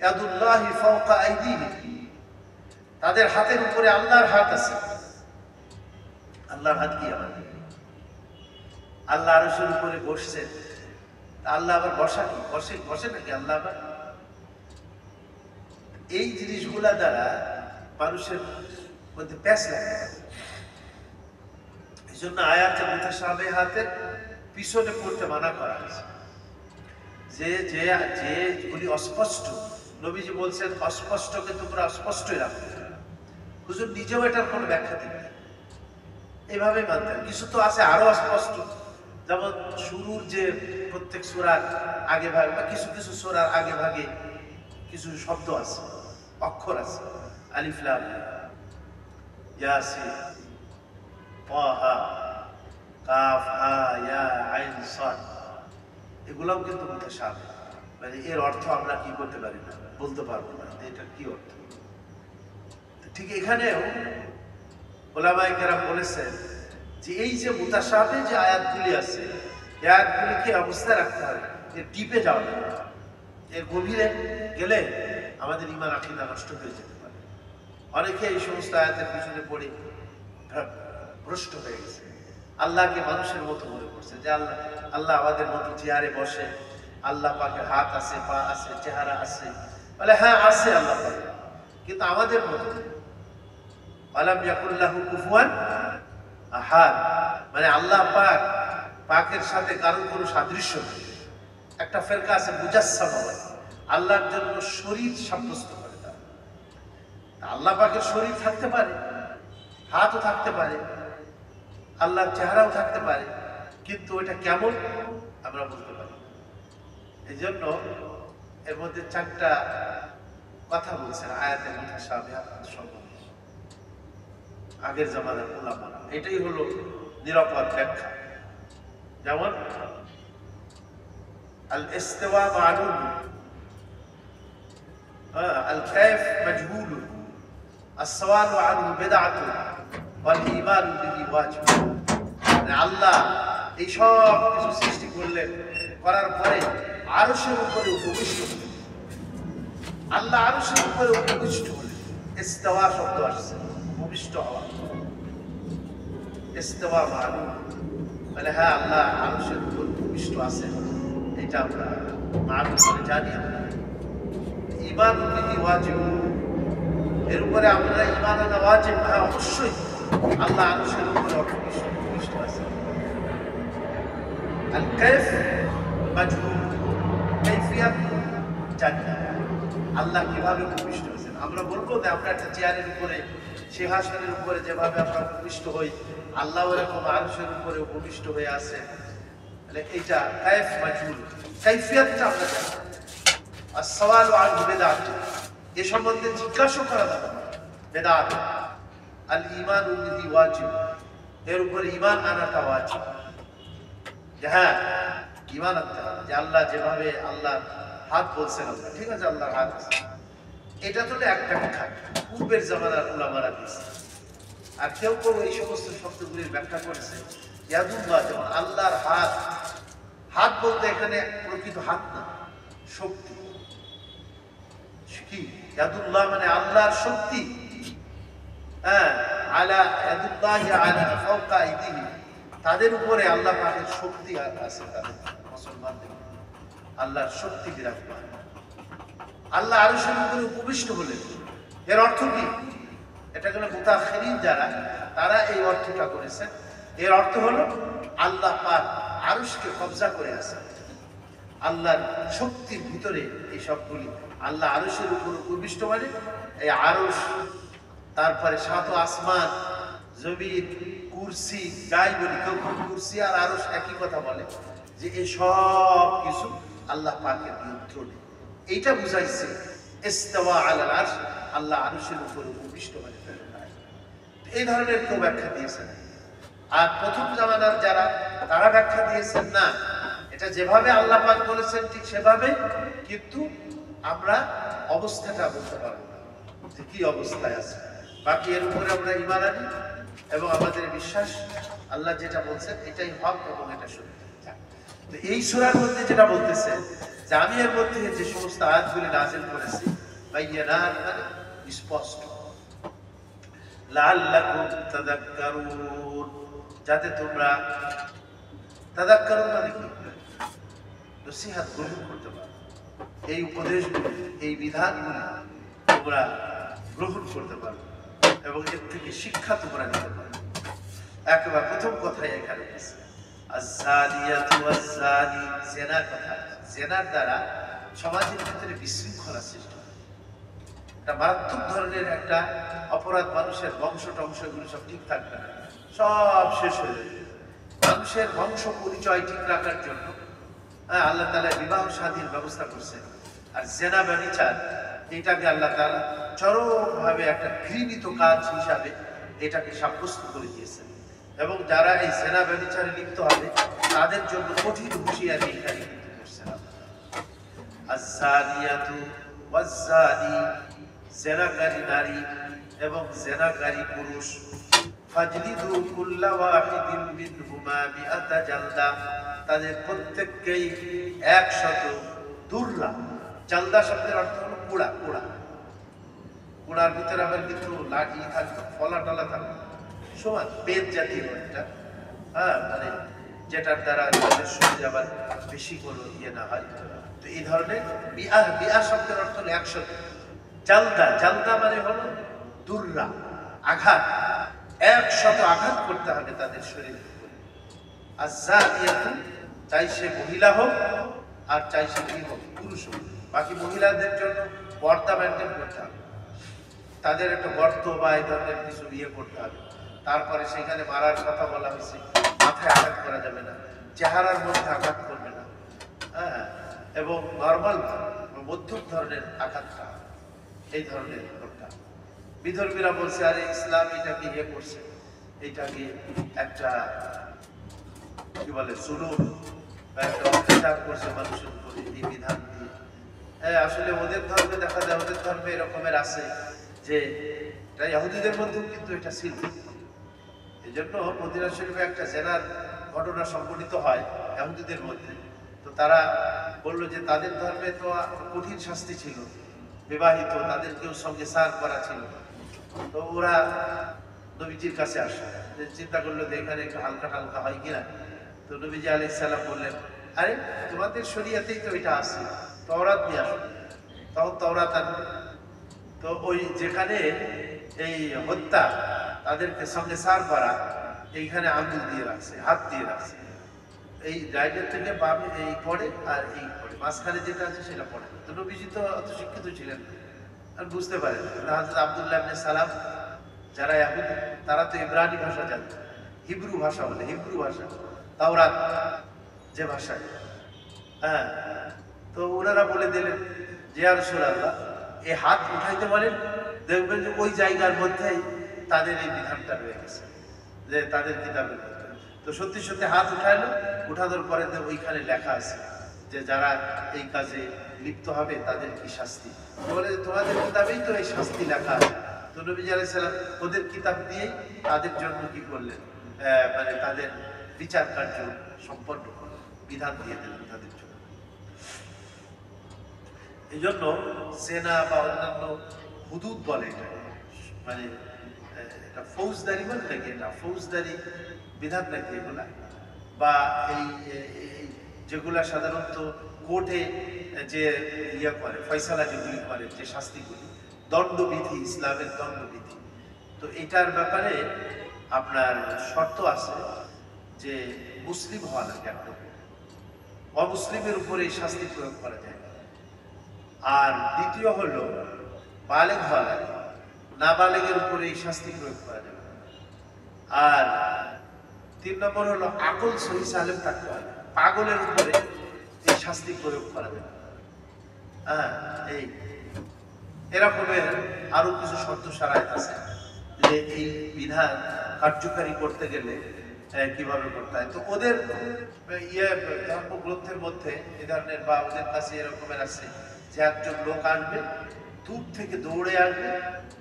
ইয়াদুল্লাহি ফাওকা আইদিহিম, তাদের হাতের উপরে আল্লাহর হাত আছে। আল্লাহর হাত কি? আমাদের আল্লাহ আরশের উপরে বসছেন, আল্লাহ আবার বসা কি? বসে নাকি আল্লাহ আবার? এই জিনিসগুলা দ্বারা মানুষের মধ্যে প্যাঁচ লাগে। এই জন্য আয়াতে মুতাশাবিহাতের পিছনে পড়তে মানা করা হয়েছে। যেগুলি অস্পষ্ট, নবীজি বলছেন অস্পষ্টকে তোমরা অস্পষ্টই রাখো। হুজুর নিজেও এটার কোনো ব্যাখ্যা দিবেন, এইভাবেই মানতেন। কিছু তো আছে আরো অস্পষ্ট, যেমন শুরুর যে প্রত্যেক সূরার আগে ভাগে বা কিছু কিছু সূরার আগে ভাগে কিছু শব্দ আছে, অক্ষর আছে, আলিফ লাম, ইয়াসিন, তাহা, কাফ, হা, ইয়া, আইন, সাদ, এগুলোও কিন্তু মুতাশাবিহ, মানে এর অর্থ আমরা কি করতে পারি না, বলতে পারবো না এটা কি অর্থ। ঠিক এখানেও উলামায়ে কেরাম বলেছেন যে এই যে মুতাশাবিহ যে আয়াতগুলি আছে, এই আয়াতগুলিকে অবস্থায় রাখতে হবে, এর ডিপে যাওয়া যাবে না। এর গভীরে গেলে আমাদের ঈমান আকীদা নষ্ট হয়ে যেতে পারে। অনেকে এই সমস্ত আয়াতের পিছনে পড়ে ভ্রষ্ট হয়ে গেছে, আল্লাহকে মানুষের মতো মনে করছে যে আল্লাহ আমাদের মতো চেয়ারে বসে, আল্লাহ পাকের হাত আছে, পা আছে, চেহারা আছে। বলে হ্যাঁ আছে আল্লাহ পাক, কিন্তু আমাদের মতো। আলাম ইয়াকুল্লাহু কুফুয়ান আহাদ, মানে আল্লাহ পাক পাকের সাথে কারোর কোনো সাদৃশ্য নেই। একটা ফেরকা আছে মুজাসসামা, আল্লাহর জন্য শরীর সাব্যস্ত করে। তারা আল্লাহ পাকের শরীর থাকতে পারে, হাতও থাকতে পারে, আল্লাহর চেহারাও থাকতে পারে, কিন্তু এটা কেমন আমরা বলতে পারি। এই জন্য এর মধ্যে 4টা কথা বলছেন আয়াতের মুতাশাবিহাত সম্বন্ধে আগের জামানার উলামারা। এটাই হলো নিরাপদ ব্যাখ্যা। যেমন আল ইস্তিওয়া মালুম, আল কাইফ মাজহুল, আসওয়ালু আনহু বিদআতুন ওয়াল ঈমানু বিহি ওয়াজিব। আল্লাহ এই সব কিছু সৃষ্টি করলেন, করার পরে আরশের উপরে উপবিষ্ট হলেন। আল্লাহ আরশের উপরে উপবিষ্ট হলেন। ইস্তিওয়া শব্দ আসছে, উপবিষ্ট হওয়া। ইস্তিওয়া মালুম, মানে হ্যাঁ আল্লাহ আরশের উপর উপবিষ্ট আছেন, এটা আমরা মালুম করে জানি। ঈমান বিহি ওয়াজিব, এর উপরে আমরা ঈমান আনা ওয়াজিব। হ্যাঁ অবশ্যই আল্লাহ আরশের উপরে উপবিষ্ট আছেন। আল কাইফ মাজহুল, কাইফিয়াত জানি না, আল্লাহ কিভাবে উপবিষ্ট হয়েছেন। আমরা বলবো যে আমরা একটা চেয়ারের উপরে, সিংহাসনের উপরে যেভাবে আমরা উপবিষ্ট হই, আল্লাহ এরকম আরশের উপরে উপবিষ্ট হয়ে আছে। তাহলে এইটা কাইফ মাজহুল, কাইফিয়াতটা আমরা জানি। আসওয়ালু আনহু বিদআত, এ সম্বন্ধে জিজ্ঞাসা করা যাবে না, বিদআত। আল ঈমানু বিহি ওয়াজিব, এর উপরে ঈমান আনাটা ওয়াজিব। হ্যাঁ ঈমান আনতে হবে যে আল্লাহ যেভাবে, আল্লাহ হাত বলছেন আল্লাহ, ঠিক আছে আল্লাহর হাত আছে, এটা তো একটা ব্যাখ্যা পূর্বের জামানার উলামারা দিয়েছে। আর কেউ কেউ এই সমস্ত শব্দগুলির ব্যাখ্যা করেছে ইয়াদুল্লাহ, যেমন আল্লাহর হাত। হাত বলতে এখানে প্রকৃত হাত না, শক্তি। কি ইয়াদুল্লাহ মানে আল্লাহর শক্তি। হ্যাঁ আলা ইয়াদুল্লাহি আলা ফাওকা আইদিহি, তাদের উপরে আল্লাহ পাকের শক্তি আছে। তাদের মুসলমানদের আল্লাহর শক্তি বিরাজমান। আল্লাহ আরশের উপরে উপবিষ্ট হলেন, এর অর্থ কি? এটা কোনো মুতাখিরিন যারা, তারা এই অর্থটা করেছেন। এর অর্থ হলো আল্লাহ পাক আরশকে কবজা করে আছেন। আল্লাহর শক্তির ভিতরে এই সবগুলি। আল্লাহ আরশের উপর উপবিষ্ট মানে এই আরশ, তারপরে সাত আসমান, জমিন, কুরসি, যাই বলি, কেউ কুরসি আর আরশ একই কথা বলে, যে এই সব কিছু আল্লাহ পাকের নিয়ন্ত্রণে। এইটা বুঝাইছে ইস্তাওয়া আলাল আরশ, আল্লাহ আরশের উপরে উপবিষ্ট হয়ে গেলেন। এই ধরনের কেউ ব্যাখ্যা দিয়েছেন। আর প্রথম জামানার যারা, তারা ব্যাখ্যা দিয়েছেন না, এটা যেভাবে আল্লাহ পাক বলেছেন ঠিক সেভাবে, কিন্তু আমরা অবস্থাটা বলতে পারবো না যে কি অবস্থায় আছে। বাকি এর উপরে আমরা ঈমান আনি এবং আমাদের বিশ্বাস আল্লাহ যেটা বলছেন এটাই হক এবং এটা সত্য। তো এই সূরার মধ্যে যেটা বলতেছে যে আমি এর মধ্যে যে সমস্ত আয়াতগুলি নাযিল করেছি, বাইয়িনাত মানে স্পষ্ট, লাআল্লাকুম তাযাক্কারুন, যাতে তোমরা, তাযাক্কারুন মানে কি, নসিহত গ্রহণ করতে পারো। এই উপদেশগুলি, এই বিধানগুলি তোমরা গ্রহণ করতে পারো এবং এর থেকে শিক্ষা তোমরা নিতে পারো। একেবারে প্রথম কথাই এখানে আছে আয-যানিয়াতু ওয়াজ-যানি, জেনার কথা। জেনার দ্বারা সমাজের ভিতরে বিশৃঙ্খলা সৃষ্টি হয়। এটা মারাত্মক ধরনের একটা অপরাধ। মানুষের বংশ টংশ এগুলো সব ঠিক থাকবে না, সব শেষ হয়ে যাবে। মানুষের বংশ পরিচয় ঠিক রাখার জন্য আল্লাহ তাআলা বিবাহ শাদীর ব্যবস্থা করছেন। আর জেনা ব্যভিচার, এটাকে আল্লাহ তাআলা চরমভাবে একটা ঘৃণিত কাজ হিসাবে এটাকে সাব্যস্ত করে দিয়েছেন। এবং যারা এই জেনা ব্যভিচারে লিপ্ত হবে তাদের জন্য কঠিন হুঁশিয়ারি এখানে কিন্তু করছেন। আয-যানিয়াতু ওয়াজ-যানি, জেনাকারী নারী এবং জেনাকারী পুরুষ, ফাজলিদু কুল্লা ওয়াহিদিন মিনহুমা মিআতা জালদা, তাদের প্রত্যেককেই 100 দুররা। জালদা শব্দের অর্থ হলো কুড়া। কুড়া, কুড়ার ভিতরে আবার কিন্তু লাঠি থাকবে, ফলা টলা থাকবে, সমান বেদ জাতীয় একটা, মানে যেটার দ্বারা তাদের শরীর আবার বেশি কোনো ইয়ে না হয়। তো এই ধরনের বিআহ, বিআহ শব্দের অর্থ হলো 100। জালদা, জালদা মানে হলো দুররা, আঘাত। 100 আঘাত করতে হবে তাদের শরীরের উপরে। আয-যানিয়াতু, চাই সে মহিলা হোক আর চাই সে কি হোক, পুরুষ হোক। বাকি মহিলাদের জন্য পর্দা মেনটেন করতে হবে, তাদের একটা গর্ত বা এই ধরনের কিছু ইয়ে করতে হবে। তারপরে সেখানে মারার কথা বলা হয়েছে, মাথায় আঘাত করা যাবে না, চেহারার মধ্যে আঘাত করবে না, এবং নর্মাল মধ্যম ধরনের আঘাতটা, এই ধরনের ঘটনা। বিধর্মীরা বলছে আরে ইসলাম এটাকে ইয়ে করছে, এটাকে একটা কি বলে জুলুম বা একটা অত্যাচার করছে মানুষের উপরে এই বিধান দিয়ে। আসলে ওদের ধর্মে দেখা যায়, ওদের ধর্মে এরকমের আছে যে এটা ইহুদিদের মধ্যেও কিন্তু এটা ছিল। এই জন্য মদিনা শরীফে একটা জেনার ঘটনা সংঘটিত হয় ইহুদিদের মধ্যে। তো তারা বললো যে তাদের ধর্মে তো কঠিন শাস্তি ছিল, বিবাহিত তাদেরকেও সঙ্গে সার করা ছিল। তো ওরা নবীজির কাছে আসে, চিন্তা করলো যে এখানে একটু হালকা টালকা হয় কিনা। তো নবীজি আলাইহিস সালাম বললেন আরে তোমাদের শরীয়তেই তো এটা আছে, তাওরাত নিয়ে আসো। তখন তাওরাত আনবে। তো ওই যেখানে এই হত্যা, তাদেরকে সঙ্গে সার করা, এইখানে আঙুল দিয়ে রাখছে, হাত দিয়ে রাখছে। এই রাইটের থেকে বামে এই পড়ে আর এই পড়ে, মাঝখানে যেটা আছে সেটা পড়ে। তো নবীজি তো অত শিক্ষিত ছিলেন আর বুঝতে পারেন। হযরত আব্দুল্লাহ ইবনে সালাম, যারা ইহুদি, তারা তো ইব্রানি ভাষা জানত, হিব্রু ভাষা বলে, হিব্রু ভাষা, তাওরাত যে ভাষায়। হ্যাঁ, তো ওনারা বলে দিলেন যে ইয়া রাসূলুল্লাহ, এই হাত উঠাইতে পারেন, দেখবেন যে ওই জায়গার মধ্যেই তাদের এই বিধানটা রয়ে গেছে, যে তাদের কিতাবের মধ্যে। তো সত্যি সত্যি হাত উঠাইলো, উঠানোর পরে ওইখানে লেখা আছে যে যারা এই কাজে লিপ্ত হবে তাদের কি শাস্তি। বলে তোমাদের কিতাবেই তো এই শাস্তি লেখা আছে। তো নবী আলাইহিস সালাম ওদের কিতাব দিয়েই তাদের জন্য কি করলেন, মানে তাদের বিচার কার্য সম্পন্ন করলেন, বিধান দিয়ে দিলেন তাদের জন্য। এই জন্য সেনা বা অন্যান্য হুদুদ বলে, এটা মানে এটা ফৌজদারি বলে নাকি, এটা ফৌজদারি বিধান নাকি এগুলা, বা এই যেগুলা সাধারণত কোর্টে যে ইয়ে করে, ফয়সালা যেগুলি করে, যে শাস্তিগুলি, দণ্ডবিধি, ইসলামের দণ্ডবিধি। তো এটার ব্যাপারে আপনার শর্ত আছে যে মুসলিম হওয়া লাগে একদম, অমুসলিমের উপরে এই শাস্তি প্রয়োগ করা যায়। আর দ্বিতীয় হলো বালেগ হওয়া লাগে, নাবালেগের উপরে এই শাস্তি প্রয়োগ করা যাবে। আর 3 নম্বর হলো আকল সহি সালেম থাকতে হবে, পাগলের উপরে এই শাস্তি প্রয়োগ করা যাবে। হ্যাঁ, এই এরকমের আরো কিছু শর্ত শারায়েত আছে যে এই বিধান কার্যকারী করতে গেলে কিভাবে করতে হয়। তো ওদের ধর্মগ্রন্থের মধ্যে এ ধরনের, বা ওদের কাছে এরকমের আছে যে একজন লোক আসবে, দূর থেকে দৌড়ে আসবে,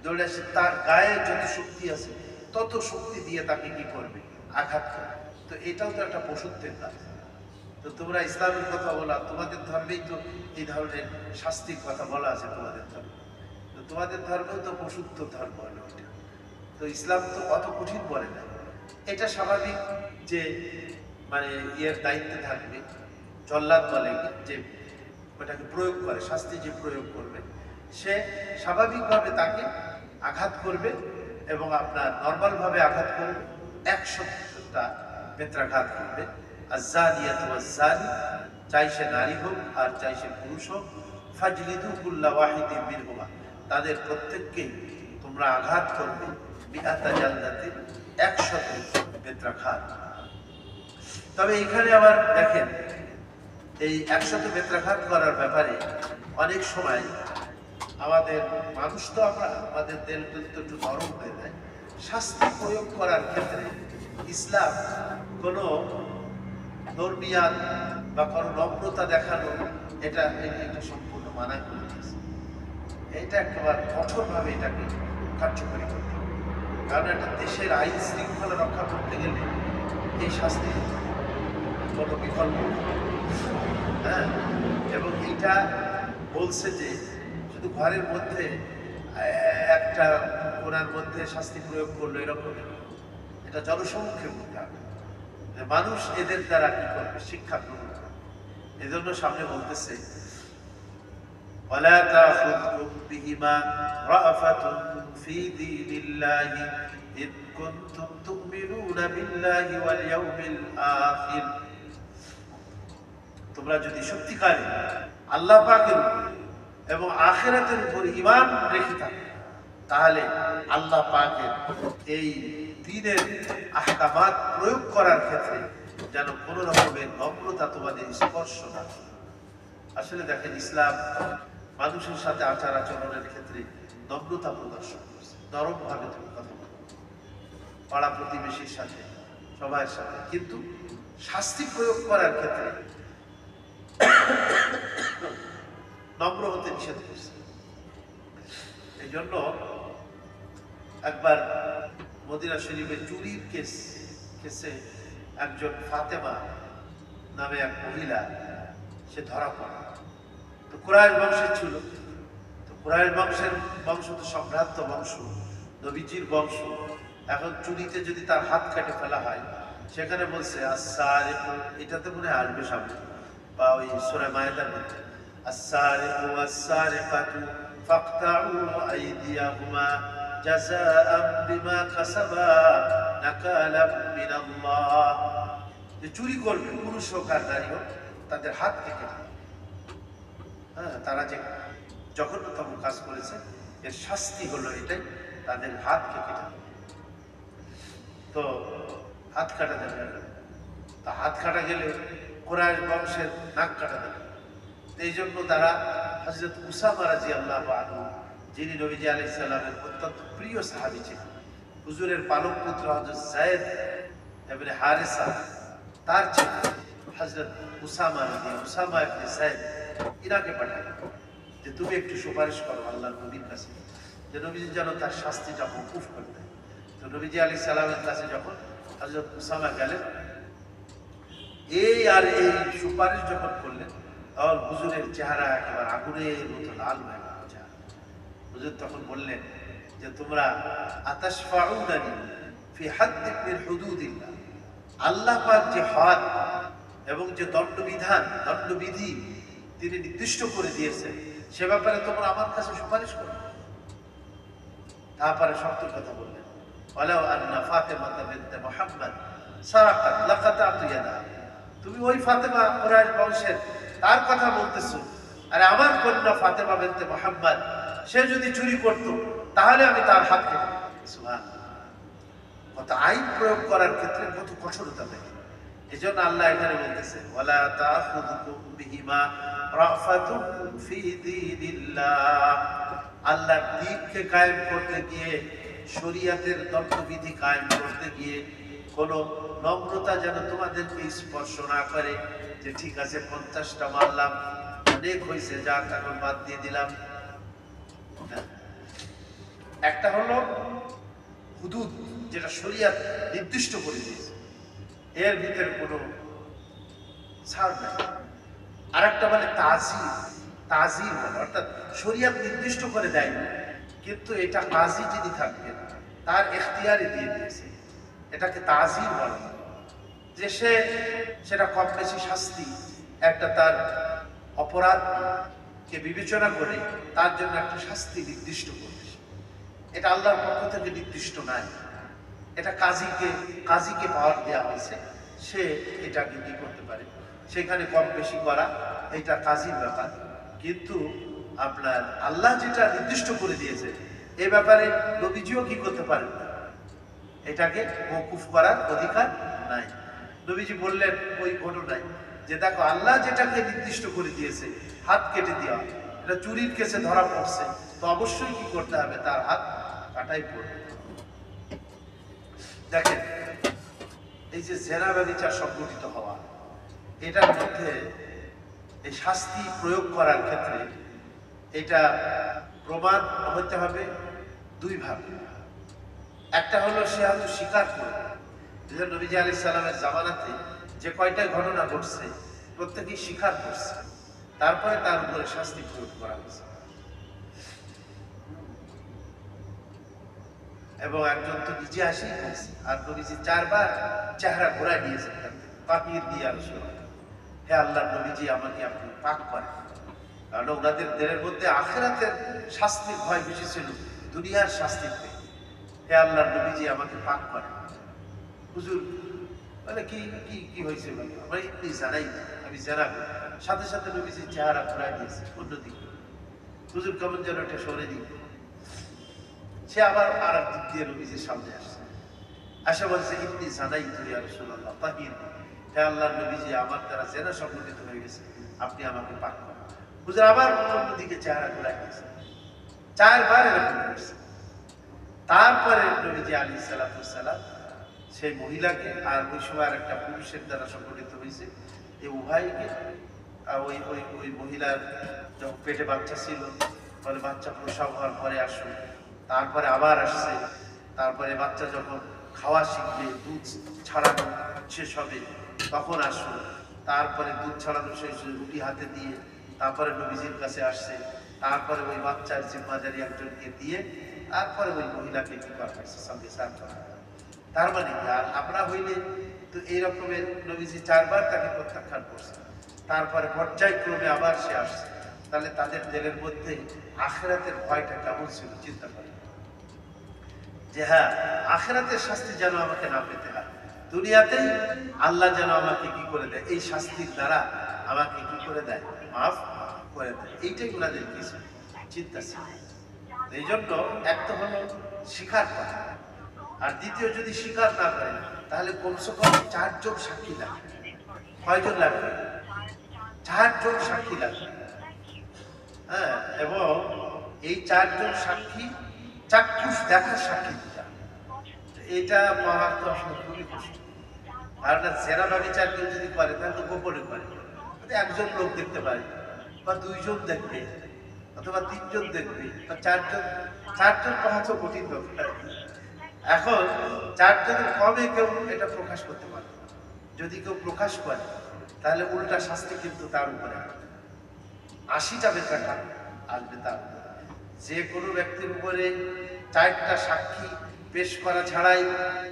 দৌড়ে আসে তার গায়ে যত শক্তি আছে তত শক্তি দিয়ে তাকে কি করবে, আঘাত করবে। তো এটাও তো একটা পশুত্বের কাজ। তো তোমরা ইসলামের কথা বলা, তোমাদের ধর্মেই তো এই ধরনের শাস্তির কথা বলা আছে তোমাদের ধর্মে। তো তোমাদের ধর্মেও তো পশুত্ব ধর্ম হলো এটা। তো ইসলাম তো অত কঠিন বলে না। এটা স্বাভাবিক যে মানে ইয়ের দায়িত্বে থাকবে, জল্লাদ বলে যে ওটাকে প্রয়োগ করে, শাস্তি যে প্রয়োগ করবে, সে স্বাভাবিকভাবে তাকে আঘাত করবে এবং আপনার নর্মালভাবে আঘাত করবে, 100টা বেত্রাঘাত করবে। আর জানিয়াতু ওয়াজ্জানি, চাই সে নারী হোক আর চাই সে পুরুষ হোক, ফাজলিদু কুল্লা ওয়াহিদিন মিনহুমা, তাদের প্রত্যেককে তোমরা আঘাত করবে, মিআতা জালদাতিন, 100 বেত্রাঘাত। তবে এখানে আবার দেখেন, এই 100 বেত্রাঘাত করার ব্যাপারে অনেক সময় আমাদের মানুষ তো আমাদের দিল তো একটু নরম হয়ে যায়। শাস্তি প্রয়োগ করার ক্ষেত্রে ইসলাম কোনো ধর্মীয়াত বা কোনো নম্রতা দেখানো, এটা সম্পূর্ণ মানা করে দিয়েছে। এটা একেবারে কঠোরভাবে এটাকে কার্যকরী করতে হবে। কারণ একটা দেশের আইন শৃঙ্খলা রক্ষা করতে গেলে এই শাস্তি কোনো বিকল্প নেই। হ্যাঁ, এবং এইটা বলছে যে শুধু ঘরের মধ্যে একটা কোনার মধ্যে শাস্তি প্রয়োগ করলো এরকম, এটা জনসম্মুখে করতে হবে, মানুষ এদের দ্বারা কি করবে, শিক্ষা গ্রহণ করবে। এজন্য সামনে বলতেছে ওয়ালা তাখুযকুম বিহিমা রাফাতুন ফি দীনিল্লাহি ইন কুনতুম তু'মিনুনা বিল্লাহি ওয়াল ইয়াউমিল আখির, তোমরা যদি সত্যিকারে আল্লাহ পাকের এবং আখিরাতের উপর ঈমান রেখে থাকো, তাহলে আল্লাহ পাকের এই দ্বীনের আহকামাত প্রয়োগ করার ক্ষেত্রে যেন কোনো রকমের নম্রতা তোমাদের স্পর্শ না। আসলে দেখেন, ইসলাম মানুষের সাথে আচার আচরণের ক্ষেত্রে নম্রতা প্রদর্শন করছে। নরম ভাবে তুমি কথা বলো, পাড়া প্রতিবেশীর সাথে, সবার সাথে, কিন্তু শাস্তি প্রয়োগ করার ক্ষেত্রে নম্র হতে নিষেধ করছে। এই জন্য একবার মদিনা শরীফে চুরির কেসে একজন ফাতেমা নামে এক মহিলা, সে ধরা পড়ে। তো কুরাইশ বংশের ছিল, তো কুরাইশ বংশ তো সম্ভ্রান্ত বংশ, নবীজির বংশ। এখন চুরিতে যদি তার হাত কেটে ফেলা হয়, সেখানে বলছে আস-সারিকু, এটাতে মনে হয় আসবে সামনে, বা ওই সূরা মায়েদার মধ্যে, আস-সারিকু ওয়াস-সারিকাতু ফাকতাউ আইদিয়াহুমা জাযাআম বিমা কাসাবা নাকালাম মিনাল্লাহ। যে চুরি করবে, পুরুষ হোক আর নারী হোক, তাদের হাত কেটে দিবে। হ্যাঁ, তারা যে জঘন্যতম কাজ করেছে, এর শাস্তি হলো এটাই, তাদের হাত কেটে দিবে। তো হাত কাটা যাবে, তা হাত কাটা গেলে কুরাইশ বংশের নাক কাটা যাবে। এই জন্য তারা হযরত উসামা রাদিয়াল্লাহু আনহু, যিনি নবীজি আলাইহিস সালামের অত্যন্ত প্রিয় সাহাবী ছিলেন, হুজুরের পালক পুত্র হযরত যায়েদ ইবনে হারিসা, তার ছেলে হযরত উসামা ইবনে যায়েদ, ইরাকে পাঠায় যে তুমি একটু সুপারিশ করো আল্লাহর নবীর কাছে, যে নবীজি যেন তার শাস্তিটা মওকুফ করে দেয়। তো নবীজি আলাইহিস সালামের কাছে যখন হযরত উসামা গেলেন, এই সুপারিশ যখন করলেন, তখন হুজুরের চেহারা একেবারে আগুনের মতো লাল হয়ে গেল। হুজুর তখন বললেন যে তোমরা আতাশফাউনানি ফি হাদ্দিন মিন হুদুদিল্লাহ, আল্লাহ পাক যে হদ এবং যে দণ্ডবিধি তিনি নির্দিষ্ট করে দিয়েছেন, সে ব্যাপারে তোমরা আমার কাছে সুপারিশ করো। তারপরে শক্ত কথা বললেন, ওয়ালাউ আন্না ফাতিমাতা বিনতে মুহাম্মদ সারাকাত লাকাতাতু ইয়াদা, তুমি ওই ফাতেমা কুরাইশ বংশের, তার কথা বলতেছো, আরে আমার কন্যা ফাতেমা বিনতে মুহাম্মদ, সে যদি চুরি করত তাহলে আমি তার হাত কেটে দিতাম। সুবহানাল্লাহ। কত আইন প্রয়োগ করার ক্ষেত্রে কত কঠোরতা থাকে। এই জন্য আল্লাহ এখানে বলতেছে, ওয়ালা তাখুযুকুম বিহিমা রাফাতুম ফি দীনিল্লাহ, আল্লাহর দ্বীনকে কায়েম করতে গিয়ে, শরীয়তের দণ্ডবিধি কায়েম করতে গিয়ে কোন নম্রতা যেন তোমাদেরকে স্পর্শ না করে, যে ঠিক আছে 50টা মারলাম, অনেক হয়েছে, যা কারণ বাদ দিয়ে দিলাম। একটা হলো হুদুদ, যেটা শরীয়ত নির্দিষ্ট করে দিয়েছে, এর ভিতরে কোনো ছাড় নাই। আর একটা বলে তাজির বলে, অর্থাৎ শরীয়ত নির্দিষ্ট করে দেয়নি, কিন্তু এটা কাজী যিনি থাকবেন তার এখতিয়ারে দিয়ে দিয়েছে, এটাকে তাজির বলে, যে সেটা কম বেশি শাস্তি একটা তার অপরাধকে বিবেচনা করে তার জন্য একটা শাস্তি নির্দিষ্ট করেছে। এটা আল্লাহর পক্ষ থেকে নির্দিষ্ট নাই, এটা কাজীকে পাওয়ার দেওয়া হয়েছে, সে এটাকে কি করতে পারে, সেখানে কম বেশি করা এটা কাজীর ব্যাপার। কিন্তু আপনার আল্লাহ যেটা নির্দিষ্ট করে দিয়েছে, এ ব্যাপারে নবীজিও কি করতে পারেন না, এটাকে মওকুফ করার অধিকার নাই। নবীজি বললেন ওই ঘটনায় যে দেখো, আল্লাহ যেটাকে নির্দিষ্ট করে দিয়েছে, হাত কেটে দেওয়া, এটা চুরির কেসে ধরা পড়ছে, তো অবশ্যই কি করতে হবে, তার হাত কাটাই পড়বে। দেখেন, এই যে জেনা ব্যভিচার সংগঠিত হওয়া, এটার মধ্যে এই শাস্তি প্রয়োগ করার ক্ষেত্রে এটা প্রমাণ হতে হবে দুই ভাবে। একটা হলো সে হয়তো স্বীকার করবে, যে নবীজি আলাইহিস সালামের জামানাতে যে কয়টা ঘটনা ঘটছে প্রত্যেকেই স্বীকার করছে, তারপরে তার উপরে শাস্তি প্রয়োগ করা হয়েছে। এবং একজন তো নিজে আসি বলছে, আর নবীজি 4 বার চেহারা ঘোরায় নিয়েছেন, পাপির দিয়ে আলোচনা, হে আল্লাহ নবীজি আমাকে আপনি পাক করেন। কারণ ওনাদের দেহের মধ্যে আখিরাতের শাস্তির ভয় বেশি ছিল দুনিয়ার শাস্তির থেকে। হে আল্লাহ নবীজি আমাকে পাক করেন। হুজুর মানে কি কি কি হয়েছে, আমার এমনি জানাই না, আমি জানা সাথে সাথে নবীজি চেহারা ঘোরায় দিয়েছে অন্যদিকে। হুজুর কেমন যেন এটা সরে দিই, সে আবার আর এক দিক দিয়ে নবীজির সামনে আসছে, আসা বলছে ইবনি জানাই তুই ইয়া রাসূলুল্লাহ তাহির, হে আল্লাহর নবীজি আমার দ্বারা জেনা সংগঠিত হয়ে গেছে, আপনি আমাকে পাক করেন। হুজুর আবার অন্যদিকে চেহারা ঘুরাই দিয়েছে, 4 বার এরকম করছে। তারপরে নবীজি আলাইহিস সালাতু ওয়াসসালাম সেই মহিলাকে আর ওই সময় আরেকটা পুরুষের দ্বারা সংগঠিত হয়েছে, এই উভয়কে ওই ওই ওই মহিলার যখন পেটে বাচ্চা ছিল বলে বাচ্চা প্রসব হওয়ার পরে আসুন, তারপরে আবার আসছে, তারপরে বাচ্চা যখন খাওয়া শিখবে, দুধ ছাড়ানো শেষ হবে তখন আসুন, তারপরে দুধ ছাড়ানো শেষ হয়ে রুটি হাতে দিয়ে তারপরে নবীজির কাছে আসছে, তারপরে ওই বাচ্চার জিম্মাদারি একজনকে দিয়ে তারপরে ওই মহিলাকে কি করা হয়েছে সঙ্গে সার করা। তার মানে আর আমরা হইলে তো এই রকমের নবীজি 4 বার তাকে প্রত্যাখ্যান করছে, তারপরে পর্যায়ক্রমে আবার সে আসছে। তাহলে তাদের দিলের মধ্যে আখিরাতের ভয়টা কেমন ছিল চিন্তা করে, যে হ্যাঁ আখিরাতের শাস্তি যেন আমাকে না পেতে হয়, দুনিয়াতেই আল্লাহ যেন আমাকে কি করে দেয়, এই শাস্তির দ্বারা আমাকে কি করে দেয়, মাফ করে দেয়। এইটাই ওনাদের কিছু চিন্তা ছিল। এই জন্য একটা হলো স্বীকার করা, আর দ্বিতীয় যদি স্বীকার না করে তাহলে কমসে কম 4 জন সাক্ষী লাগবে। কয়জন লাগবে? 4 জন সাক্ষী লাগবে। হ্যাঁ, এবং এই 4 জন সাক্ষী চাক্ষুষ দেখার সাক্ষী দিতে হবে। এটা পাওয়ার তো আসলে খুবই কষ্ট। আর না জেনা ব্যভিচার কেউ যদি করে তাহলে তো গোপনে করে, একজন লোক দেখতে পারে বা 2 জন দেখবে অথবা 3 জন দেখবে বা 4 জন। 4 জন পাওয়া তো কঠিন ব্যাপার। এখন 4 জনের কমে কেউ এটা প্রকাশ করতে পারে, যদি কেউ প্রকাশ করে তাহলে উল্টা শাস্তি কিন্তু তার উপরে 80টা বেত্রাঘাত আসবে তার উপরে। যে কোনো ব্যক্তির উপরে 4টা সাক্ষী পেশ করা ছাড়াই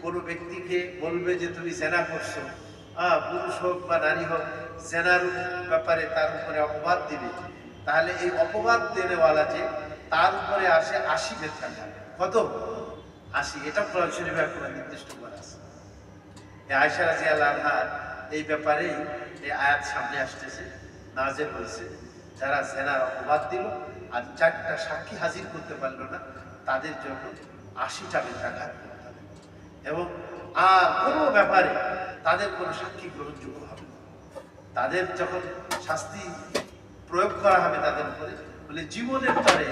কোনো ব্যক্তিকে বলবে যে তুমি জেনা করছো, পুরুষ হোক বা নারী হোক, জেনার ব্যাপারে তার উপরে অপবাদ দিবে, তাহলে এই অপবাদ দেনেওয়ালা যে তার উপরে আসে 80 বেত্রাঘাত। কত? 80। এটা কোরআন শরীফে একটা নির্দিষ্ট করা আছে। আয়েশা রাদিয়াল্লাহু আনহার এই ব্যাপারেই এই আয়াত সামনে আসতেছে, নাযিল হয়েছে, যারা জেনার অপবাদ দিল আর 4টা সাক্ষী হাজির করতে পারলো না তাদের জন্য 80টা বেত্রাঘাত করতে হবে, এবং আর কোনো ব্যাপারে তাদের কোনো সাক্ষী গ্রহণযোগ্য হবে না। তাদের যখন শাস্তি প্রয়োগ করা হবে তাদের উপরে, বলে জীবনের পরে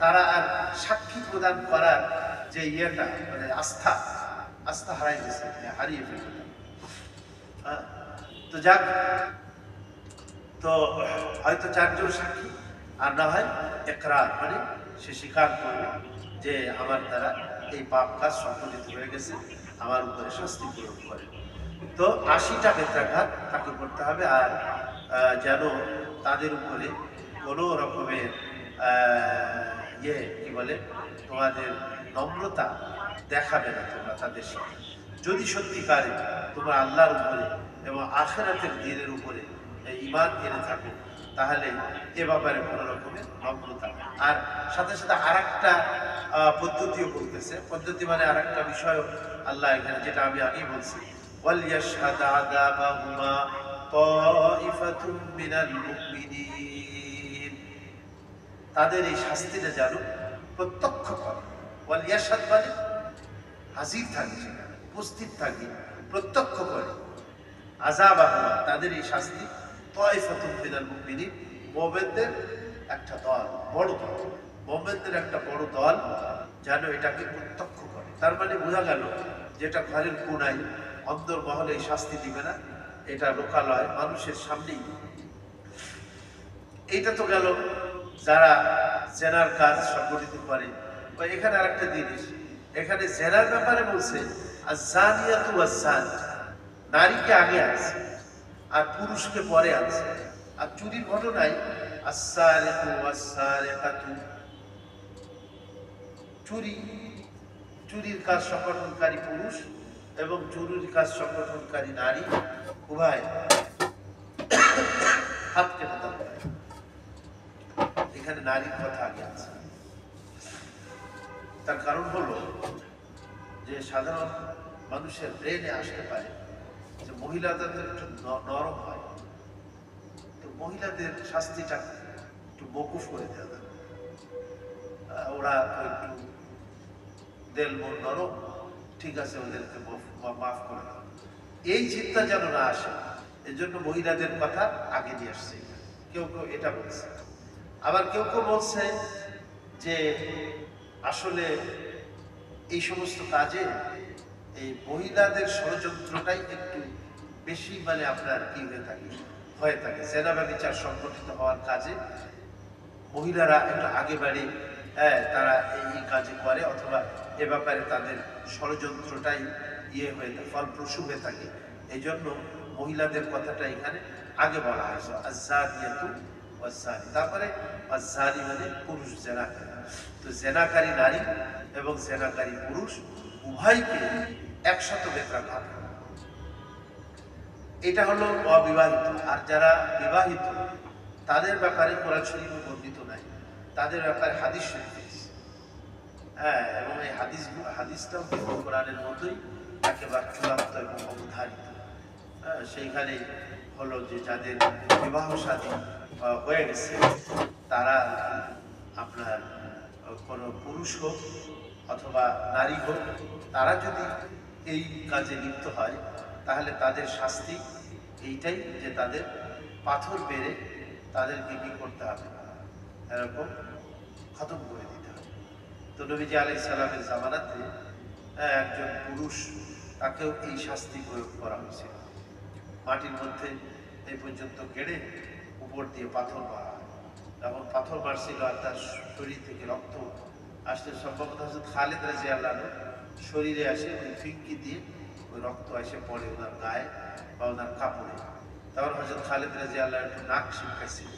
তারা আর সাক্ষী প্রদান করার যে ইয়েটা মানে আস্থা হারাই গেছে, হারিয়ে ফেলবে। তো যাক, তো হয়তো 4 জন সাক্ষী, আর না হয় ইকরার মানে সে স্বীকার করবে যে আমার দ্বারা এই পাপ কাজ সংঘটিত হয়ে গেছে, আমার উপরে শাস্তি প্রয়োগ করে। তো 80টা বেত্রাঘাত তাকে করতে হবে, আর যেন তাদের উপরে কোনো রকমের কি বলে তোমাদের নম্রতা দেখাবে না তোমরা তাদের সাথে। যদি সত্যিকারে তোমরা আল্লাহর উপরে এবং আখিরাতের দিনের উপরে ঈমান এনে থাকো তাহলে এ ব্যাপারে কোনো রকমের নম্রতা। আর সাথে সাথে আরেকটা পদ্ধতিও বলতেছে, পদ্ধতি মানে আরেকটা বিষয় আল্লাহ এখানে, যেটা আমি আগেই বলছি, ওয়ালিয়াশহাদ আযাবাহুমা তাইফাতুম মিনাল মুমিনিন, তাদের এই শাস্তিটা যেন প্রত্যক্ষ করে। ওয়ালিয়াশহাদ মানে হাজির থাকে, সেখানে উপস্থিত থাকে, প্রত্যক্ষ করে। আযাবাহুমা তাদের এই শাস্তি, তাইফাতুম মিনাল মুমিনিন মুমিনদের একটা দল, বড় দল, মুমিনদের একটা বড় দল যেন এটাকে প্রত্যক্ষ করে। তার মানে বোঝা গেল যেটা ঘরের কোনায় অন্দর মহলে এই শাস্তি দিবে না, এটা লোকালয় মানুষের সামনেই। এইটা তো গেল যারা জেনার কাজ সংগঠিত করে। এখানে আরেকটা জিনিস, এখানে জেনার ব্যাপারে বলছে আয-যানিয়াতু ওয়াজ-যানি, নারীকে আগে আছে আর পুরুষকে পরে আছে। আর চুরির ঘটনায় আস-সারিকু ওয়াস-সারিকাতু, চুরির কাজ সংগঠনকারী পুরুষ এবং চুরির কাজ সংগঠনকারী নারী উভয় হাত কেটে দেওয়া হয়। এখানে নারীর কথা আগে আছে। তার কারণ হলো যে সাধারণ মানুষের ব্রেনে আসতে পারে যে মহিলাদের একটু নরম হয়, তো মহিলাদের শাস্তিটা একটু মকুফ করে দেওয়া যাবে, ওরা একটু দেল মন নরম, ঠিক আছে ওদেরকে মাফ করে দাও, এই চিন্তা যেন না আসে। এই জন্য মহিলাদের কথা আগে নিয়ে আসছে। কেউ কেউ এটা বলছে, আবার কেউ কেউ বলছে যে আসলে এই সমস্ত কাজে এই মহিলাদের ষড়যন্ত্রটাই একটু বেশি মানে আপনার কি হয়ে থাকে জেনা ব্যভিচার সংগঠিত হওয়ার কাজে মহিলারা একটু আগে বাড়ে, হ্যাঁ তারা এই কাজে করে, অথবা এ ব্যাপারে তাদের ষড়যন্ত্রটাই হয়ে থাকে, ফলপ্রসূ হয়ে থাকে। এই জন্য মহিলাদের কথাটা এখানে আগে বলা হয়েছে আয-যানিয়াতু ওয়াজ-যানি, তারপরে ওয়াজ-যানি মানে পুরুষ জেনাকারী। তো জেনাকারী নারী এবং জেনাকারী পুরুষ উভয়কে একসাথে বেঁধে রাখা হবে। এটা হলো অবিবাহিত। আর যারা বিবাহিত তাদের ব্যাপারে কোরআন শরীফে বর্ণিত নাই, তাদের ব্যাপারে হাদিস শরীফ, হ্যাঁ, এবং এই হাদিসটাও কিন্তু কোরআনের মতোই একেবারে চূড়ান্ত এবং অবধারিত। সেইখানে হলো যে যাদের বিবাহ শাদী হয়ে গেছে তারা আপনার কোনো পুরুষ হোক অথবা নারী হোক, তারা যদি এই কাজে লিপ্ত হয় তাহলে তাদের শাস্তি এইটাই যে তাদের পাথর বেড়ে তাদেরকে কি করতে হবে, এরকম খতম করে দিতে হবে। তো নবীজি আলাইহিস সালামের জামানাতে একজন পুরুষ, তাকেও এই শাস্তি প্রয়োগ করা হয়েছিল। মাটির মধ্যে এই পর্যন্ত গেড়ে উপর দিয়ে পাথর মারা হয়। যখন পাথর মারছিল আর তার শরীর থেকে রক্ত আসতে, সম্ভবত হযরত খালিদ রাদিয়াল্লাহু আনহু শরীরে আসে, ওই ফিঙ্কি দিয়ে ওই রক্ত এসে পড়ে ওনার গায়ে বা ওনার কাপড়ে। তখন হযরত খালিদ রাদিয়াল্লাহু আনহু নাক শিবকাইছিল।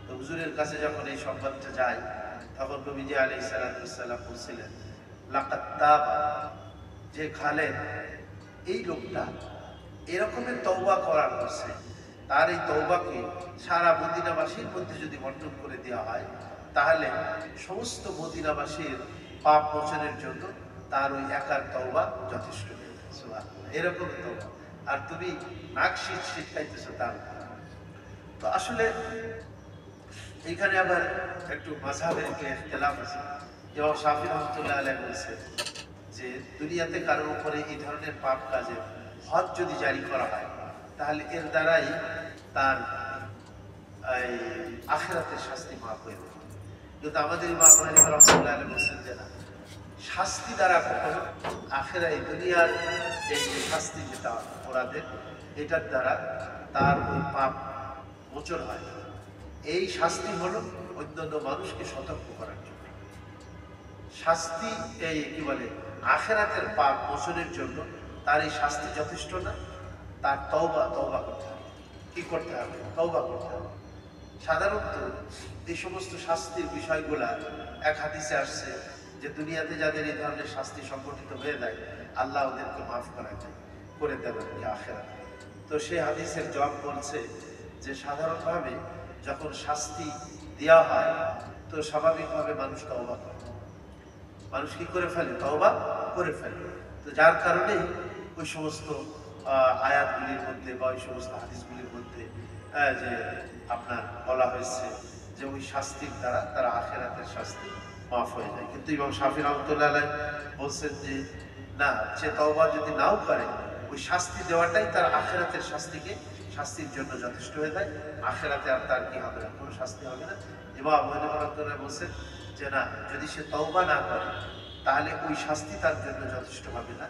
তো হুজুরের কাছে যখন এই সংবাদটা যায় তখন নবীজি আলাইহিস সালাম বলছিলেন লাকাদ তাবা, যে খালেদ এই লোকটা এরকমের তওবা করার করছে, তার এই তওবাকে সারা মদিনাবাসীর মধ্যে যদি বন্টন করে দেওয়া হয় তাহলে সমস্ত মদিনাবাসীর পাপ মোচনের জন্য তার ওই একার তওবা যথেষ্ট। এরকম তওবা, আর তুমি নাক শিখাইতেছো তার। তো আসলে এইখানে আবার একটু মাযহাবের ইখতিলাফ আছে। ইমাম শাফিঈ রাহমাতুল্লাহ আলাইহি বলেছেন যে দুনিয়াতে কারোর উপরে এই ধরনের পাপ কাজে হদ যদি জারি করা হয় তাহলে এর দ্বারাই তার আখিরাতের শাস্তি মাফ হয়ে যাবে। কিন্তু আমাদের ইমাম হানিফা রাহমাতুল্লাহ আলাইহি বলেছেন যে না, শাস্তি দ্বারা কখনো আখিরা এই দুনিয়ার এই যে শাস্তি যেটা অপরাধের, এটার দ্বারা তার ওই পাপ মোচন হয়। এই শাস্তি হলো অন্যান্য মানুষকে সতর্ক করার জন্য। শাস্তি এই কি বলে আখিরাতের পাপ মোচনের জন্য তার এই শাস্তি যথেষ্ট না, তার তওবা করতে হবে। কি করতে হবে? তওবা করতে হবে। সাধারণত এই সমস্ত শাস্তির বিষয়গুলা এক হাদিসে আসছে যে দুনিয়াতে যাদের এই ধরনের শাস্তি সংঘটিত হয়ে যায় আল্লাহ ওদেরকে মাফ করে দেবেন আখিরাতে। তো সেই হাদিসের জবাব বলছে যে সাধারণভাবে যখন শাস্তি দেওয়া হয় তো স্বাভাবিকভাবে মানুষ তওবা করে, মানুষ কি করে ফেলে? তওবা করে ফেলে। তো যার কারণেই ওই সমস্ত আয়াতগুলির মধ্যে বা ওই সমস্ত হাদিসগুলির মধ্যে যে আপনার বলা হয়েছে যে ওই শাস্তির দ্বারা তারা আখিরাতের শাস্তি মাফ হয়ে যায়। কিন্তু ইমাম শাফিঈ রাহমাতুল্লাহ আলাইহি বলছেন যে না, সে তওবা যদি নাও করে ওই শাস্তি দেওয়াটাই তার আখিরাতের শাস্তির জন্য যথেষ্ট হয়ে যায়। আখিরাতে আর তার কি হবে না, কোনো শাস্তি হবে না। ইমাম আবু হানিফা রাহমাতুল্লাহ বলছেন যে না, যদি সে তওবা না করে তাহলে ওই শাস্তি তার জন্য যথেষ্ট হবে না,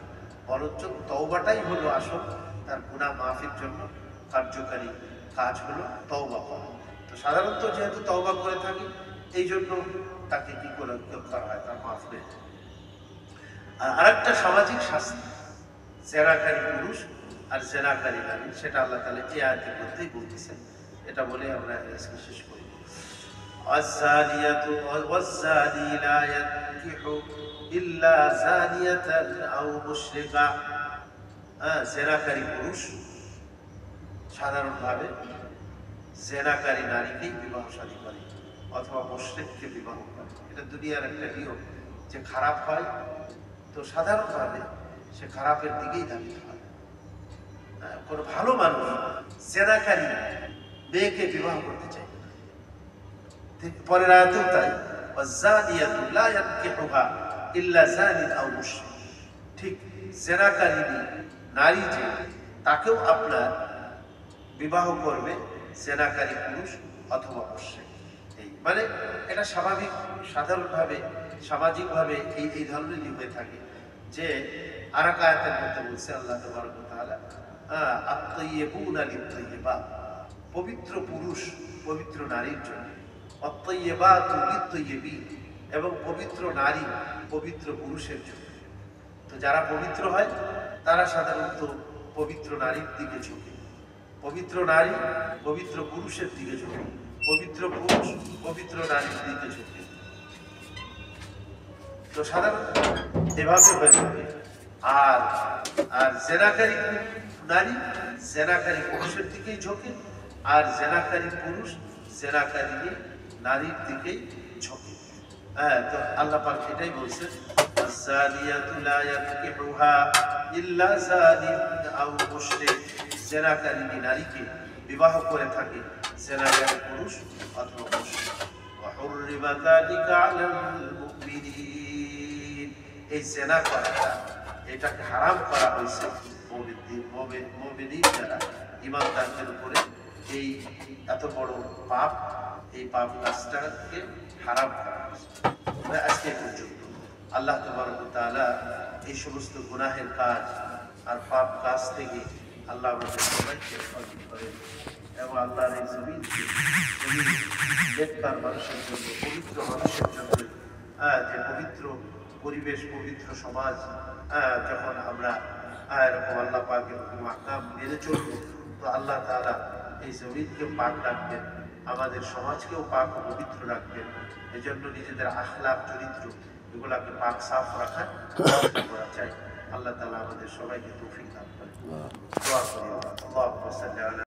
বরঞ্চ তওবাটাই হলো আসল তার গুনাহ মাফের জন্য কার্যকারী কাজ হলো তওবা করা। তো সাধারণত যেহেতু তওবা করে থাকি এই জন্য তাকে কি করা হয়, তার মাফ হয়ে যায়। আর আরেকটা সামাজিক শাস্তি জেনাকারী পুরুষ আর জেনাকারী নারী, সেটা আল্লাহ তাআলা এই আয়াতের মধ্যেই বলতেছেন। এটা বলে আমরা আজকে শেষ করি। আয-যানিয়াতু ওয়াজ-যানি লা ইয়ানকিহু ইল্লা যানিয়াতান আও মুশরিকা। জেনাকারী পুরুষ সাধারণভাবে জেনাকারী নারীকেই বিবাহ শাদী করে অথবা মুশরিককে বিবাহ করে। এটা দুনিয়ার একটা নিয়ম যে খারাপ হয় তো সাধারণভাবে সে খারাপের দিকেই ধাবিত হয়। কোনো ভালো মানুষ জেনাকারী মেয়েকে বিবাহ করতে চায়। পরের আয়াতেও তাই, ওয়াজ-যানিয়াতু লা ইয়ানকিহুহা ইল্লা যানিন আও মুশরিক। ঠিক জেনাকারী নারী যে, তাকেও আপনার বিবাহ করবে জেনাকারী পুরুষ অথবা মুশরিক। এই মানে এটা স্বাভাবিক, সাধারণভাবে সামাজিকভাবে এই ধরনেরই হয়ে থাকে। যে আর এক আয়াতের মধ্যে বলছে আল্লাহ তাবারক ওয়া তাআলা, আত-তাইয়্যিবুনা লিত-তাইয়্যিবাত, পবিত্র পুরুষ পবিত্র নারীর জন্য, আত-তাইয়্যিবাতু লিত-তাইয়্যিবিন, এবং পবিত্র নারী পবিত্র পুরুষের জন্য। তো যারা পবিত্র হয় তারা সাধারণত পবিত্র নারীর দিকে ঝুঁকে, পবিত্র নারী পবিত্র পুরুষের দিকে ঝুঁকে, পবিত্র পুরুষ পবিত্র নারীর দিকে ঝুঁকে। তো সাধারণত এভাবে হয়ে থাকে। আর আর জেনাকারী নারী জেনাকারী পুরুষের দিকেই ঝোঁকে, আর জেনাকারী পুরুষ জেনাকারী নারীর দিকেই ঝোঁকে। হ্যাঁ, তো আল্লাহ পাক এটাই বলছেন, আয-যানিয়াতু লা ইয়ানকিহুহা ইল্লা যানিন আও মুশরিক, জেনাকারী নারীকে বিবাহ করে থাকে জেনাকারী পুরুষ অথবা মুশরিক। ওয়া হুররিমা যালিকা আলাল মুমিনিন, এই জেনা করাটা এটাকে হারাম করা হয়েছে মুমিন যারা ঈমানদারদের উপরে। এই এত বড় পাপ, এই পাপ কাজটাকে হারাম করা হয়েছে। আজকে পর্যন্ত আল্লাহ তাবারক ওয়া তাআলা এই সমস্ত গুনাহের কাজ আর পাপ কাজ থেকে আল্লাহ আমাদের সবাইকে হেফাজত করেন এবং আল্লাহর এই জমিনকে নেককার মানুষের জন্য, পবিত্র মানুষের জন্য, যে পবিত্র পরিবেশ পবিত্র সমাজ, যখন আমরা এরকম আল্লাহ পাকের আহকাম মেনে চলব, তো আল্লাহ তাআলা এই জমিনকে পাক রাখবেন, আমাদের সমাজকেও পাক ও পবিত্র রাখবেন। এজন্য নিজেদের আখলাক চরিত্র এগুলাকে পাক সাফ রাখা করা চাই। আল্লাহ তাআলা আমাদের সবাইকে তৌফিক দান করেন। দোয়া করি, আল্লাহুম্মা সাল্লি আলা